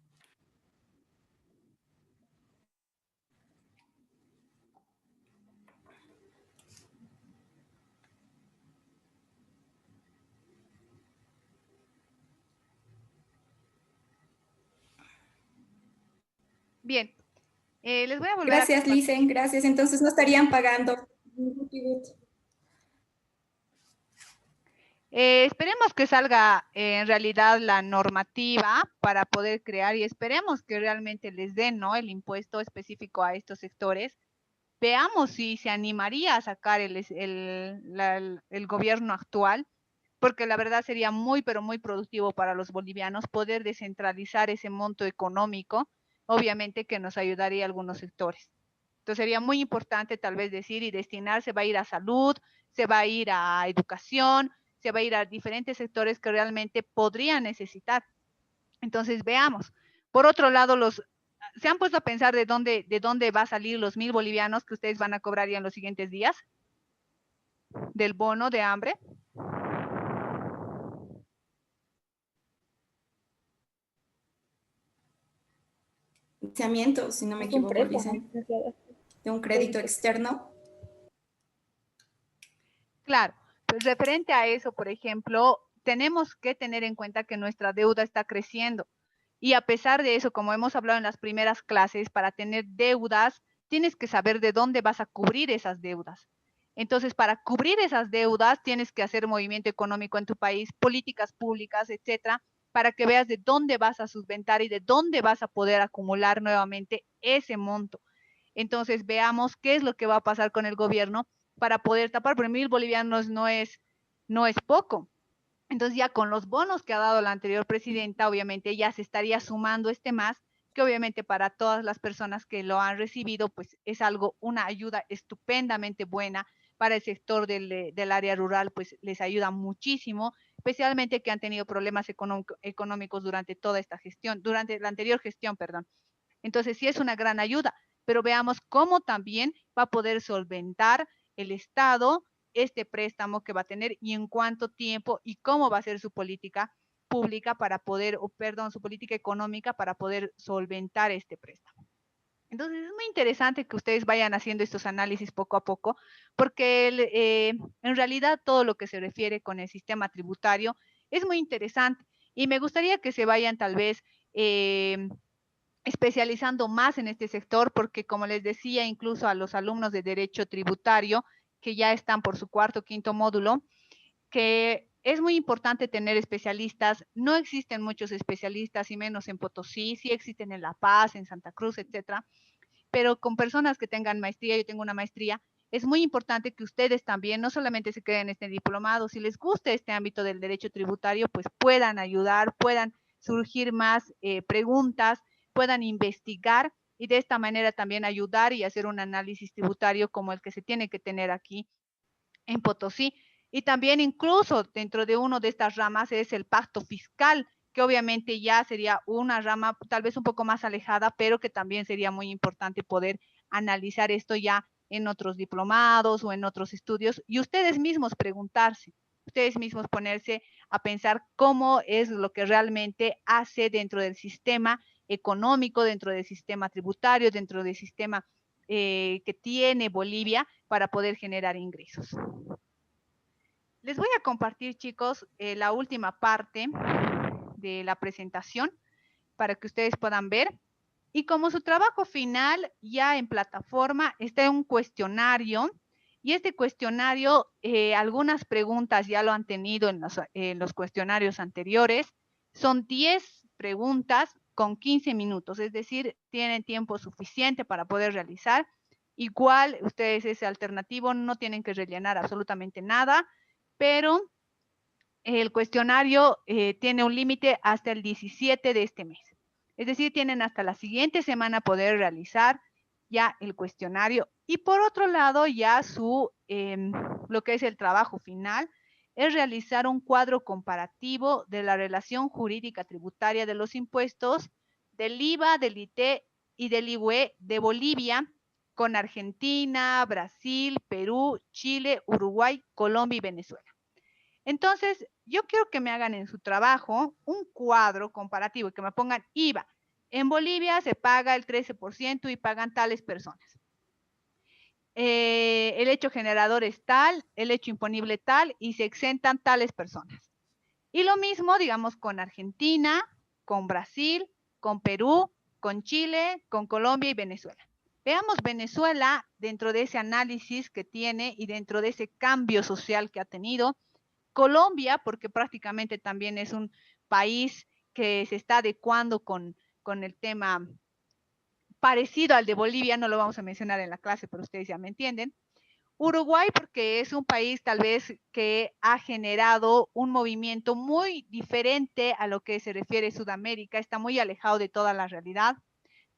[SPEAKER 1] Bien, les voy a volver
[SPEAKER 4] Gracias,
[SPEAKER 1] a...
[SPEAKER 4] Licen, gracias. Entonces no estarían pagando.
[SPEAKER 1] Esperemos que salga en realidad la normativa para poder crear y esperemos que realmente les den, ¿no?, el impuesto específico a estos sectores. Veamos si se animaría a sacar el gobierno actual, porque la verdad sería muy, pero muy productivo para los bolivianos poder descentralizar ese monto económico, obviamente que nos ayudaría a algunos sectores. Entonces sería muy importante tal vez decir y destinar, se va a ir a salud, se va a ir a educación, se va a ir a diferentes sectores que realmente podrían necesitar. Entonces veamos. Por otro lado, ¿se han puesto a pensar de dónde va a salir los 1.000 bolivianos que ustedes van a cobrar ya en los siguientes días? ¿Del bono de hambre?
[SPEAKER 4] Financiamiento, si no me equivoco, Licen, de un crédito externo.
[SPEAKER 1] Claro, pues referente a eso, por ejemplo, tenemos que tener en cuenta que nuestra deuda está creciendo. Y a pesar de eso, como hemos hablado en las primeras clases, para tener deudas, tienes que saber de dónde vas a cubrir esas deudas. Entonces, para cubrir esas deudas, tienes que hacer movimiento económico en tu país, políticas públicas, etcétera, para que veas de dónde vas a solventar y de dónde vas a poder acumular nuevamente ese monto. Entonces, veamos qué es lo que va a pasar con el gobierno para poder tapar, porque 1.000 bolivianos no es poco. Entonces, ya con los bonos que ha dado la anterior presidenta, obviamente ya se estaría sumando este más, que obviamente para todas las personas que lo han recibido, pues es algo, una ayuda estupendamente buena para el sector del área rural, pues les ayuda muchísimo, especialmente que han tenido problemas económicos durante toda esta gestión, durante la anterior gestión, perdón. Entonces, sí es una gran ayuda, pero veamos cómo también va a poder solventar el Estado este préstamo que va a tener y en cuánto tiempo y cómo va a ser su política pública para poder, o perdón, su política económica para poder solventar este préstamo. Entonces es muy interesante que ustedes vayan haciendo estos análisis poco a poco, porque en realidad todo lo que se refiere con el sistema tributario es muy interesante y me gustaría que se vayan tal vez especializando más en este sector, porque como les decía, incluso a los alumnos de Derecho Tributario, que ya están por su cuarto o quinto módulo, que es muy importante tener especialistas. No existen muchos especialistas, y menos en Potosí, sí existen en La Paz, en Santa Cruz, etcétera, pero con personas que tengan maestría, yo tengo una maestría, es muy importante que ustedes también no solamente se queden en este diplomado, si les gusta este ámbito del derecho tributario, pues puedan ayudar, puedan surgir más preguntas, puedan investigar y de esta manera también ayudar y hacer un análisis tributario como el que se tiene que tener aquí en Potosí. Y también incluso dentro de una de estas ramas es el pacto fiscal, que obviamente ya sería una rama tal vez un poco más alejada, pero que también sería muy importante poder analizar esto ya en otros diplomados o en otros estudios y ustedes mismos preguntarse, ustedes mismos ponerse a pensar cómo es lo que realmente hace dentro del sistema económico, dentro del sistema tributario, dentro del sistema que tiene Bolivia para poder generar ingresos. Les voy a compartir, chicos, la última parte de la presentación para que ustedes puedan ver. Y como su trabajo final ya en plataforma está un cuestionario, y este cuestionario, algunas preguntas ya lo han tenido en los cuestionarios anteriores, son 10 preguntas con 15 minutos, es decir, tienen tiempo suficiente para poder realizar. Igual, ustedes ese alternativo no tienen que rellenar absolutamente nada, pero el cuestionario tiene un límite hasta el 17 de este mes. Es decir, tienen hasta la siguiente semana poder realizar ya el cuestionario. Y por otro lado, ya lo que es el trabajo final es realizar un cuadro comparativo de la relación jurídica tributaria de los impuestos del IVA, del IT y del IUE de Bolivia con Argentina, Brasil, Perú, Chile, Uruguay, Colombia y Venezuela. Entonces, yo quiero que me hagan en su trabajo un cuadro comparativo y que me pongan IVA. En Bolivia se paga el 13% y pagan tales personas. El hecho generador es tal, el hecho imponible tal y se exentan tales personas. Y lo mismo, digamos, con Argentina, con Brasil, con Perú, con Chile, con Colombia y Venezuela. Veamos Venezuela dentro de ese análisis que tiene y dentro de ese cambio social que ha tenido. Colombia, porque prácticamente también es un país que se está adecuando con el tema parecido al de Bolivia, no lo vamos a mencionar en la clase, pero ustedes ya me entienden. Uruguay, porque es un país tal vez que ha generado un movimiento muy diferente a lo que se refiere a Sudamérica, está muy alejado de toda la realidad.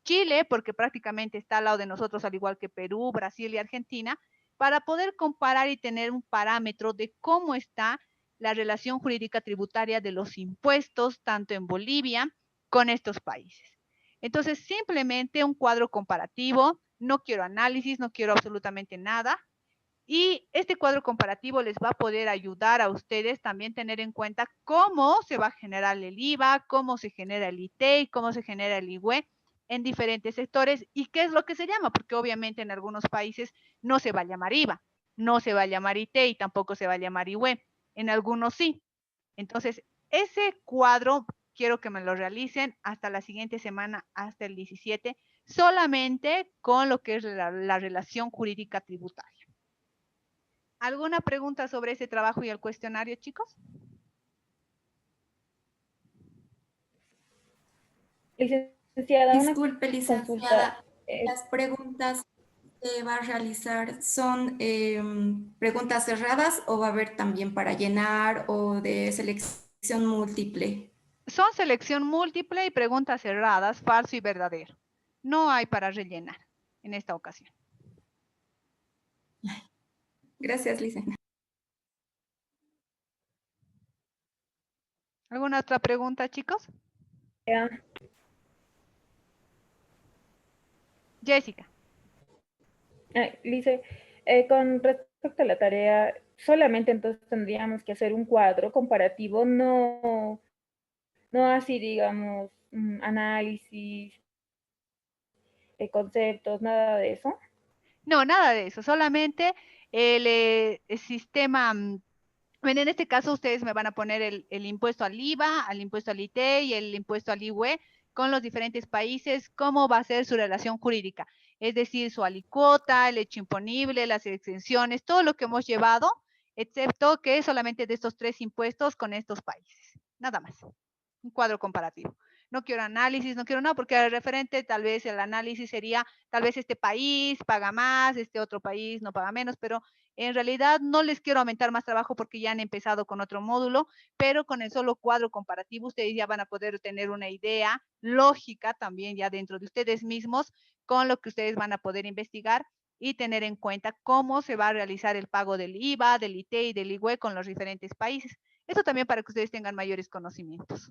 [SPEAKER 1] Chile, porque prácticamente está al lado de nosotros, al igual que Perú, Brasil y Argentina, para poder comparar y tener un parámetro de cómo está la relación jurídica tributaria de los impuestos, tanto en Bolivia con estos países. Entonces, simplemente un cuadro comparativo, no quiero análisis, no quiero absolutamente nada. Y este cuadro comparativo les va a poder ayudar a ustedes también tener en cuenta cómo se va a generar el IVA, cómo se genera el IT, cómo se genera el IUE en diferentes sectores y qué es lo que se llama, porque obviamente en algunos países no se va a llamar IVA, no se va a llamar IT y tampoco se va a llamar IUE, en algunos sí. Entonces, ese cuadro quiero que me lo realicen hasta la siguiente semana, hasta el 17, solamente con lo que es la relación jurídica tributaria. ¿Alguna pregunta sobre ese trabajo y el cuestionario, chicos?
[SPEAKER 5] Licenciada, una
[SPEAKER 4] Disculpe,
[SPEAKER 5] consulta.
[SPEAKER 4] licenciada, las preguntas que va a realizar son preguntas cerradas o va a haber también para llenar o de selección múltiple.
[SPEAKER 1] Son selección múltiple y preguntas cerradas, falso y verdadero. No hay para rellenar en esta ocasión.
[SPEAKER 4] Gracias, licenciada.
[SPEAKER 1] ¿Alguna otra pregunta, chicos? Jessica.
[SPEAKER 5] Lice, con respecto a la tarea, solamente entonces tendríamos que hacer un cuadro comparativo, no, no así, digamos, análisis, conceptos, nada de eso.
[SPEAKER 1] No, nada de eso, solamente el sistema, bueno, en este caso ustedes me van a poner el impuesto al IVA, al impuesto al IT y el impuesto al IUE con los diferentes países, cómo va a ser su relación jurídica, es decir, su alicuota, el hecho imponible, las exenciones, todo lo que hemos llevado, excepto que solamente de estos 3 impuestos con estos países, nada más, un cuadro comparativo. No quiero análisis, no quiero nada, porque el referente tal vez el análisis sería, tal vez este país paga más, este otro país no paga menos, pero en realidad no les quiero aumentar más trabajo porque ya han empezado con otro módulo, pero con el solo cuadro comparativo ustedes ya van a poder tener una idea lógica también ya dentro de ustedes mismos con lo que ustedes van a poder investigar y tener en cuenta cómo se va a realizar el pago del IVA, del IT y del IUE con los diferentes países. Eso también para que ustedes tengan mayores conocimientos.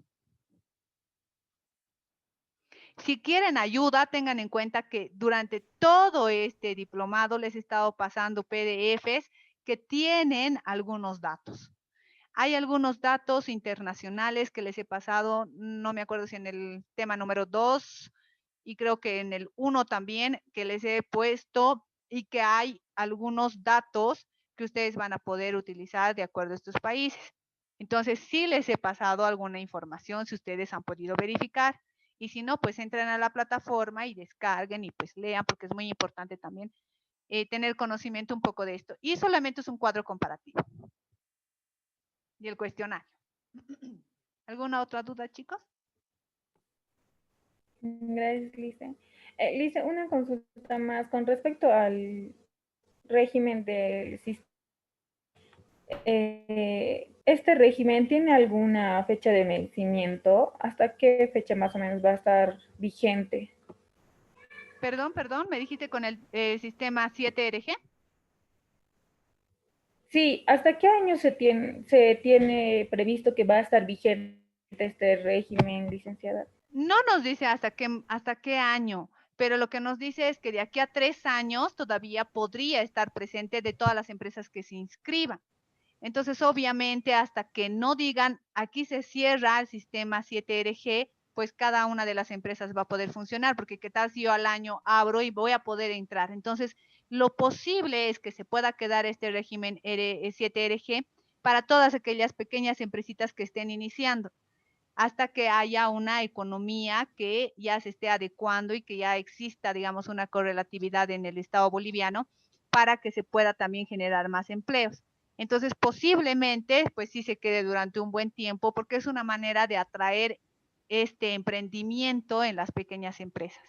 [SPEAKER 1] Si quieren ayuda, tengan en cuenta que durante todo este diplomado les he estado pasando PDFs que tienen algunos datos. Hay algunos datos internacionales que les he pasado, no me acuerdo si en el tema número 2 y creo que en el 1 también, que les he puesto y que hay algunos datos que ustedes van a poder utilizar de acuerdo a estos países. Entonces, sí les he pasado alguna información si ustedes han podido verificar. Y si no, pues entren a la plataforma y descarguen y pues lean, porque es muy importante también tener conocimiento un poco de esto. Y solamente es un cuadro comparativo. Y el cuestionario. ¿Alguna otra duda, chicos?
[SPEAKER 5] Gracias, Lice. Lice, una consulta más con respecto al régimen del sistema. ¿Este régimen tiene alguna fecha de vencimiento? ¿Hasta qué fecha más o menos va a estar vigente?
[SPEAKER 1] Perdón, me dijiste con el sistema 7RG.
[SPEAKER 5] Sí, ¿hasta qué año se tiene previsto que va a estar vigente este régimen, licenciada?
[SPEAKER 1] No nos dice hasta qué año, pero lo que nos dice es que de aquí a 3 años todavía podría estar presente de todas las empresas que se inscriban. Entonces, obviamente, hasta que no digan aquí se cierra el sistema 7RG, pues cada una de las empresas va a poder funcionar, porque qué tal si yo al año abro y voy a poder entrar. Entonces, lo posible es que se pueda quedar este régimen 7RG para todas aquellas pequeñas empresitas que estén iniciando, hasta que haya una economía que ya se esté adecuando y que ya exista, digamos, una correlatividad en el Estado boliviano para que se pueda también generar más empleos. Entonces, posiblemente, pues sí se quede durante un buen tiempo porque es una manera de atraer este emprendimiento en las pequeñas empresas.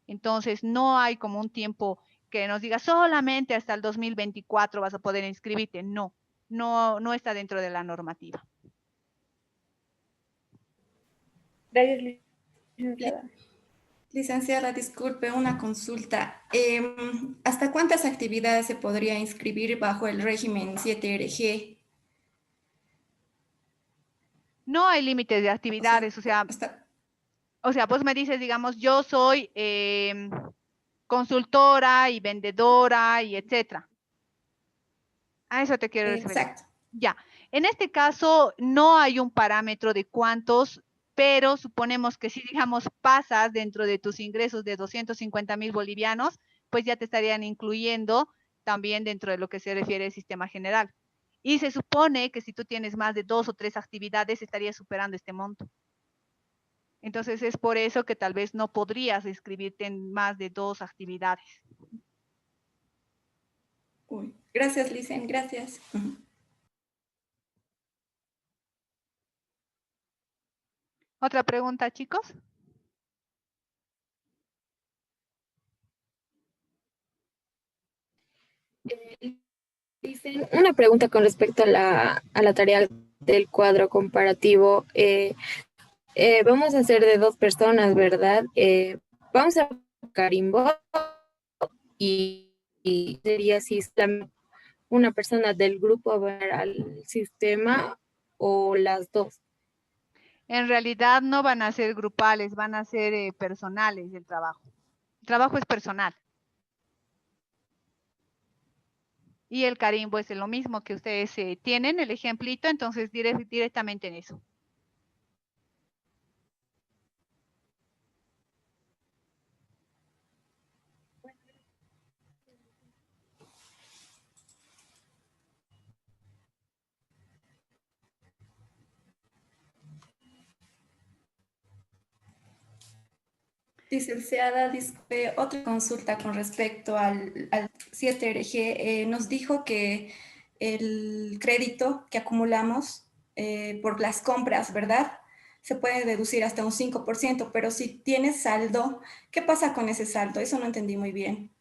[SPEAKER 1] Entonces, no hay como un tiempo que nos diga solamente hasta el 2024 vas a poder inscribirte. No, no está dentro de la normativa.
[SPEAKER 5] Gracias, licenciada.
[SPEAKER 4] Licenciada, disculpe, una consulta. ¿Hasta cuántas actividades se podría inscribir bajo el régimen 7RG?
[SPEAKER 1] No hay límites de actividades, o sea, vos me dices, digamos, yo soy consultora y vendedora y etcétera. A eso te quiero referir.
[SPEAKER 4] Exacto.
[SPEAKER 1] Ya, en este caso no hay un parámetro de cuántos, pero suponemos que si, digamos, pasas dentro de tus ingresos de 250,000 bolivianos, pues ya te estarían incluyendo también dentro de lo que se refiere al sistema general. Y se supone que si tú tienes más de 2 o 3 actividades, estarías superando este monto. Entonces es por eso que tal vez no podrías inscribirte en más de 2 actividades.
[SPEAKER 4] Uy, gracias, Licen, gracias.
[SPEAKER 1] ¿Otra pregunta, chicos?
[SPEAKER 6] Dicen una pregunta con respecto a la tarea del cuadro comparativo. Vamos a hacer de 2 personas, ¿verdad? Vamos a carimbo y sería si una persona del grupo va al sistema o las dos.
[SPEAKER 1] En realidad no van a ser grupales, van a ser personales el trabajo. El trabajo es personal. Y el carimbo es lo mismo que ustedes tienen, el ejemplito, entonces directamente en eso.
[SPEAKER 4] Licenciada, disculpe, otra consulta con respecto al 7RG. Nos dijo que el crédito que acumulamos por las compras, ¿verdad? Se puede deducir hasta un 5%, pero si tienes saldo, ¿qué pasa con ese saldo? Eso no entendí muy bien.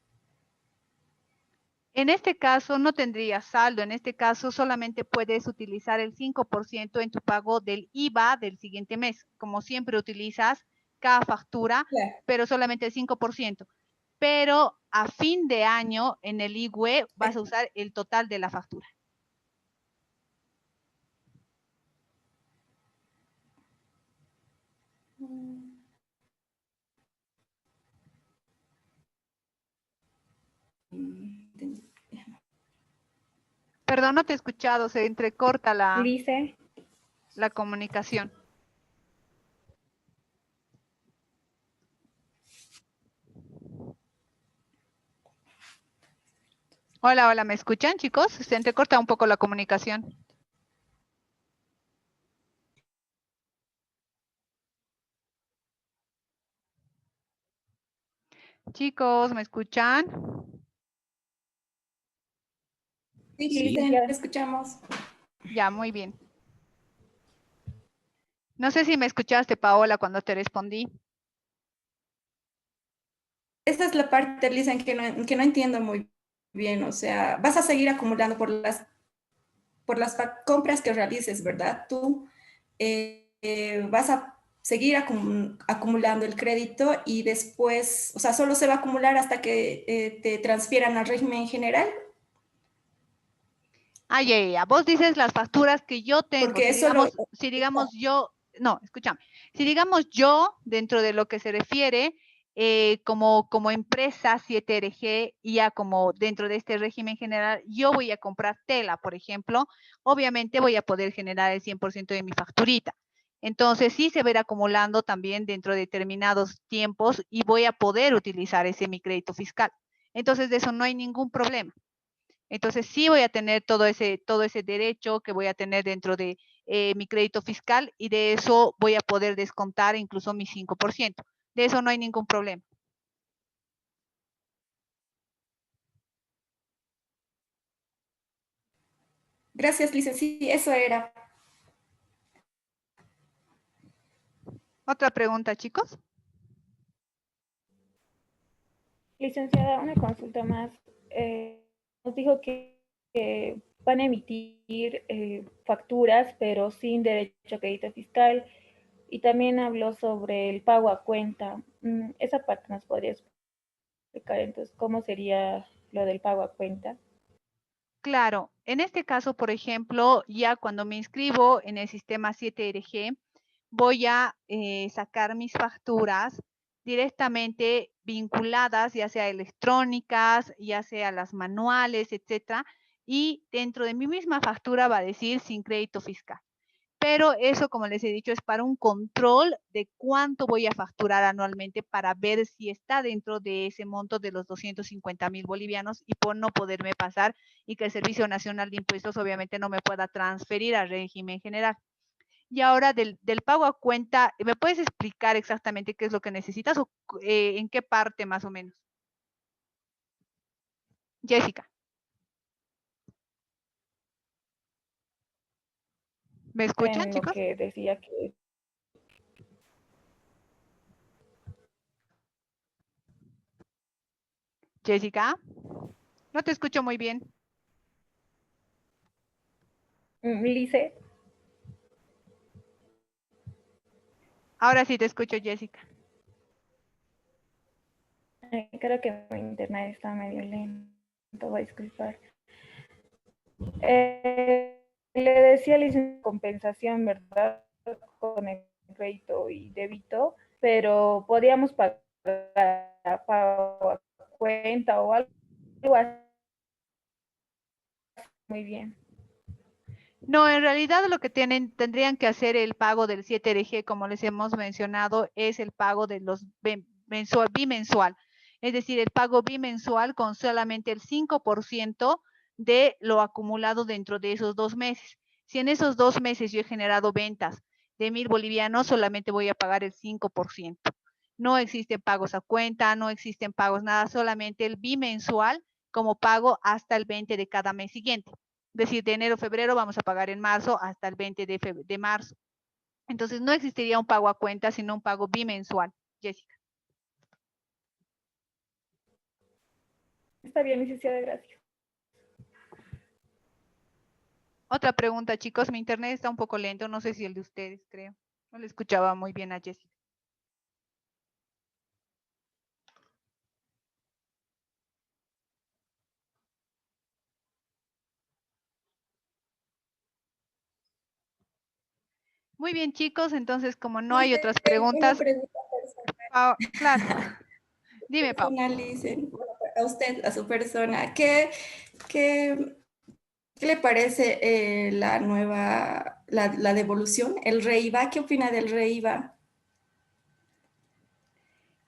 [SPEAKER 1] En este caso no tendrías saldo, en este caso solamente puedes utilizar el 5% en tu pago del IVA del siguiente mes, como siempre utilizas cada factura,
[SPEAKER 4] Claro.
[SPEAKER 1] pero solamente el 5%. Pero a fin de año en el IGUE vas a usar el total de la factura. Perdón, no te he escuchado, se entrecorta
[SPEAKER 5] Lice.
[SPEAKER 1] la comunicación. Hola, hola, ¿me escuchan, chicos? Se entrecorta un poco la comunicación. Chicos, ¿me escuchan?
[SPEAKER 4] Sí,
[SPEAKER 5] Sí,
[SPEAKER 4] Licen,
[SPEAKER 5] ya.
[SPEAKER 4] te escuchamos.
[SPEAKER 1] Ya, muy bien. No sé si me escuchaste, Paola, cuando te respondí.
[SPEAKER 4] Esa es la parte, Licen, que no entiendo muy bien. O sea, vas a seguir acumulando por las compras que realices, ¿verdad? Tú vas a seguir acumulando el crédito y después, o sea, solo se va a acumular hasta que te transfieran al régimen general.
[SPEAKER 1] Ah, ya. Vos dices las facturas que yo tengo.
[SPEAKER 4] Porque
[SPEAKER 1] Si digamos yo, no, escúchame. Si digamos yo, dentro de lo que se refiere, como empresa 7RG, ya como dentro de este régimen general, yo voy a comprar tela, por ejemplo, obviamente voy a poder generar el 100% de mi facturita. Entonces sí se va a ir acumulando también dentro de determinados tiempos y voy a poder utilizar ese mi crédito fiscal. Entonces de eso no hay ningún problema. Entonces sí voy a tener todo ese derecho que voy a tener dentro de mi crédito fiscal y de eso voy a poder descontar incluso mi 5%. De eso no hay ningún problema.
[SPEAKER 4] Gracias, Lice. Sí, eso era.
[SPEAKER 1] ¿Otra pregunta, chicos?
[SPEAKER 5] Licenciada, una consulta más. Nos dijo que van a emitir facturas, pero sin derecho a crédito fiscal. Y también habló sobre el pago a cuenta. Esa parte nos podría explicar entonces cómo sería lo del pago a cuenta.
[SPEAKER 1] Claro, en este caso, por ejemplo, ya cuando me inscribo en el sistema 7RG, voy a sacar mis facturas directamente vinculadas, ya sea electrónicas, ya sea las manuales, etcétera, y dentro de mi misma factura va a decir sin crédito fiscal. Pero eso, como les he dicho, es para un control de cuánto voy a facturar anualmente para ver si está dentro de ese monto de los 250,000 bolivianos y por no poderme pasar y que el Servicio Nacional de Impuestos obviamente no me pueda transferir al régimen general. Y ahora del pago a cuenta, ¿me puedes explicar exactamente qué es lo que necesitas o en qué parte más o menos? Jessica. ¿Me escuchan,
[SPEAKER 5] En lo
[SPEAKER 1] chicos?
[SPEAKER 5] que decía que
[SPEAKER 1] Jessica, no te escucho muy bien.
[SPEAKER 5] Lice,
[SPEAKER 1] Ahora sí te escucho, Jessica.
[SPEAKER 5] creo que mi internet está medio lento, voy a disculpar. Le decía licenciada compensación, ¿verdad? Con el crédito y débito, pero podíamos pagar a pago a cuenta o algo así. Muy bien.
[SPEAKER 1] No, en realidad lo que tendrían que hacer el pago del 7RG, como les hemos mencionado, es el pago de los bimensual. Es decir, el pago bimensual con solamente el 5% de lo acumulado dentro de esos 2 meses. Si en esos 2 meses yo he generado ventas de 1.000 bolivianos, solamente voy a pagar el 5%. No existen pagos a cuenta, no existen pagos nada, solamente el bimensual como pago hasta el 20 de cada mes siguiente. Es decir, de enero a febrero vamos a pagar en marzo hasta el 20 de marzo. Entonces no existiría un pago a cuenta, sino un pago bimensual. Jessica.
[SPEAKER 5] Está bien, licenciada, gracias.
[SPEAKER 1] Otra pregunta, chicos. Mi internet está un poco lento. No sé si el de ustedes, creo. No le escuchaba muy bien a Jessica. Muy bien, chicos. Entonces, como no hay otras
[SPEAKER 4] Una
[SPEAKER 1] preguntas,
[SPEAKER 4] pregunta
[SPEAKER 1] claro. Dime, Pau.
[SPEAKER 4] personal, dicen, a usted, a su persona. ¿Qué le parece la nueva, la devolución, el REIVA? ¿Qué opina del REIVA?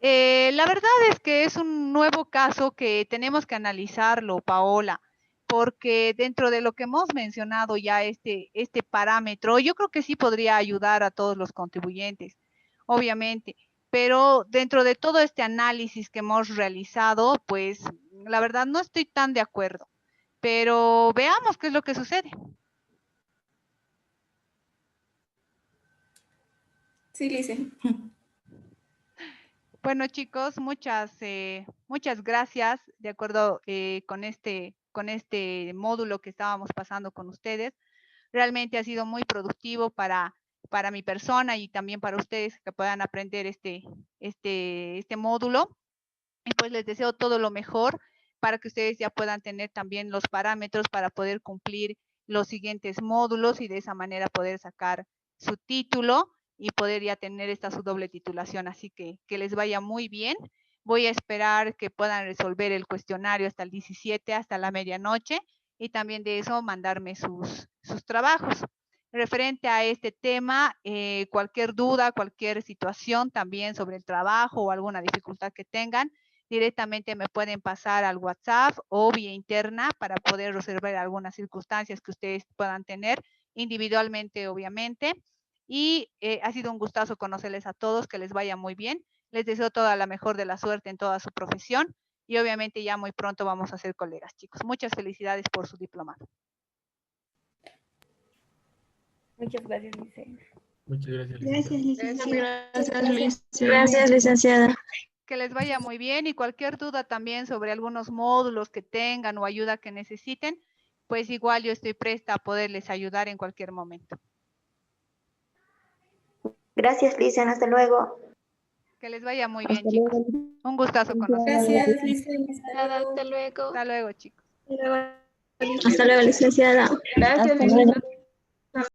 [SPEAKER 1] La verdad es que es un nuevo caso que tenemos que analizarlo, Paola, porque dentro de lo que hemos mencionado ya este parámetro, yo creo que sí podría ayudar a todos los contribuyentes, obviamente, pero dentro de todo este análisis que hemos realizado, pues la verdad no estoy tan de acuerdo, pero veamos qué es lo que sucede.
[SPEAKER 4] Sí, Lice.
[SPEAKER 1] Bueno, chicos, muchas gracias. De acuerdo con este módulo que estábamos pasando con ustedes. Realmente ha sido muy productivo para mi persona y también para ustedes que puedan aprender este módulo. Y pues les deseo todo lo mejor para que ustedes ya puedan tener también los parámetros para poder cumplir los siguientes módulos y de esa manera poder sacar su título y poder ya tener su doble titulación. Así que les vaya muy bien. Voy a esperar que puedan resolver el cuestionario hasta el 17, hasta la medianoche, y también de eso mandarme sus trabajos. Referente a este tema, cualquier duda, cualquier situación también sobre el trabajo o alguna dificultad que tengan, directamente me pueden pasar al WhatsApp o vía interna para poder resolver algunas circunstancias que ustedes puedan tener individualmente, obviamente. Y ha sido un gustazo conocerles a todos, que les vaya muy bien. Les deseo toda la mejor de la suerte en toda su profesión y obviamente ya muy pronto vamos a ser colegas, chicos. Muchas felicidades por su diplomado.
[SPEAKER 5] Muchas gracias, licenciada.
[SPEAKER 3] Muchas gracias,
[SPEAKER 2] Gracias,
[SPEAKER 3] licenciada.
[SPEAKER 2] licenciada.
[SPEAKER 6] Gracias, licenciada.
[SPEAKER 1] Que les vaya muy bien y cualquier duda también sobre algunos módulos que tengan o ayuda que necesiten, pues igual yo estoy presta a poderles ayudar en cualquier momento.
[SPEAKER 7] Gracias, Lisa. Hasta luego.
[SPEAKER 1] Que les vaya muy bien, chicos. Un gustazo conocerlos.
[SPEAKER 4] Gracias, Lice.
[SPEAKER 6] Hasta luego.
[SPEAKER 1] Hasta luego, chicos.
[SPEAKER 6] Hasta luego, licenciada.
[SPEAKER 2] Gracias, licenciada.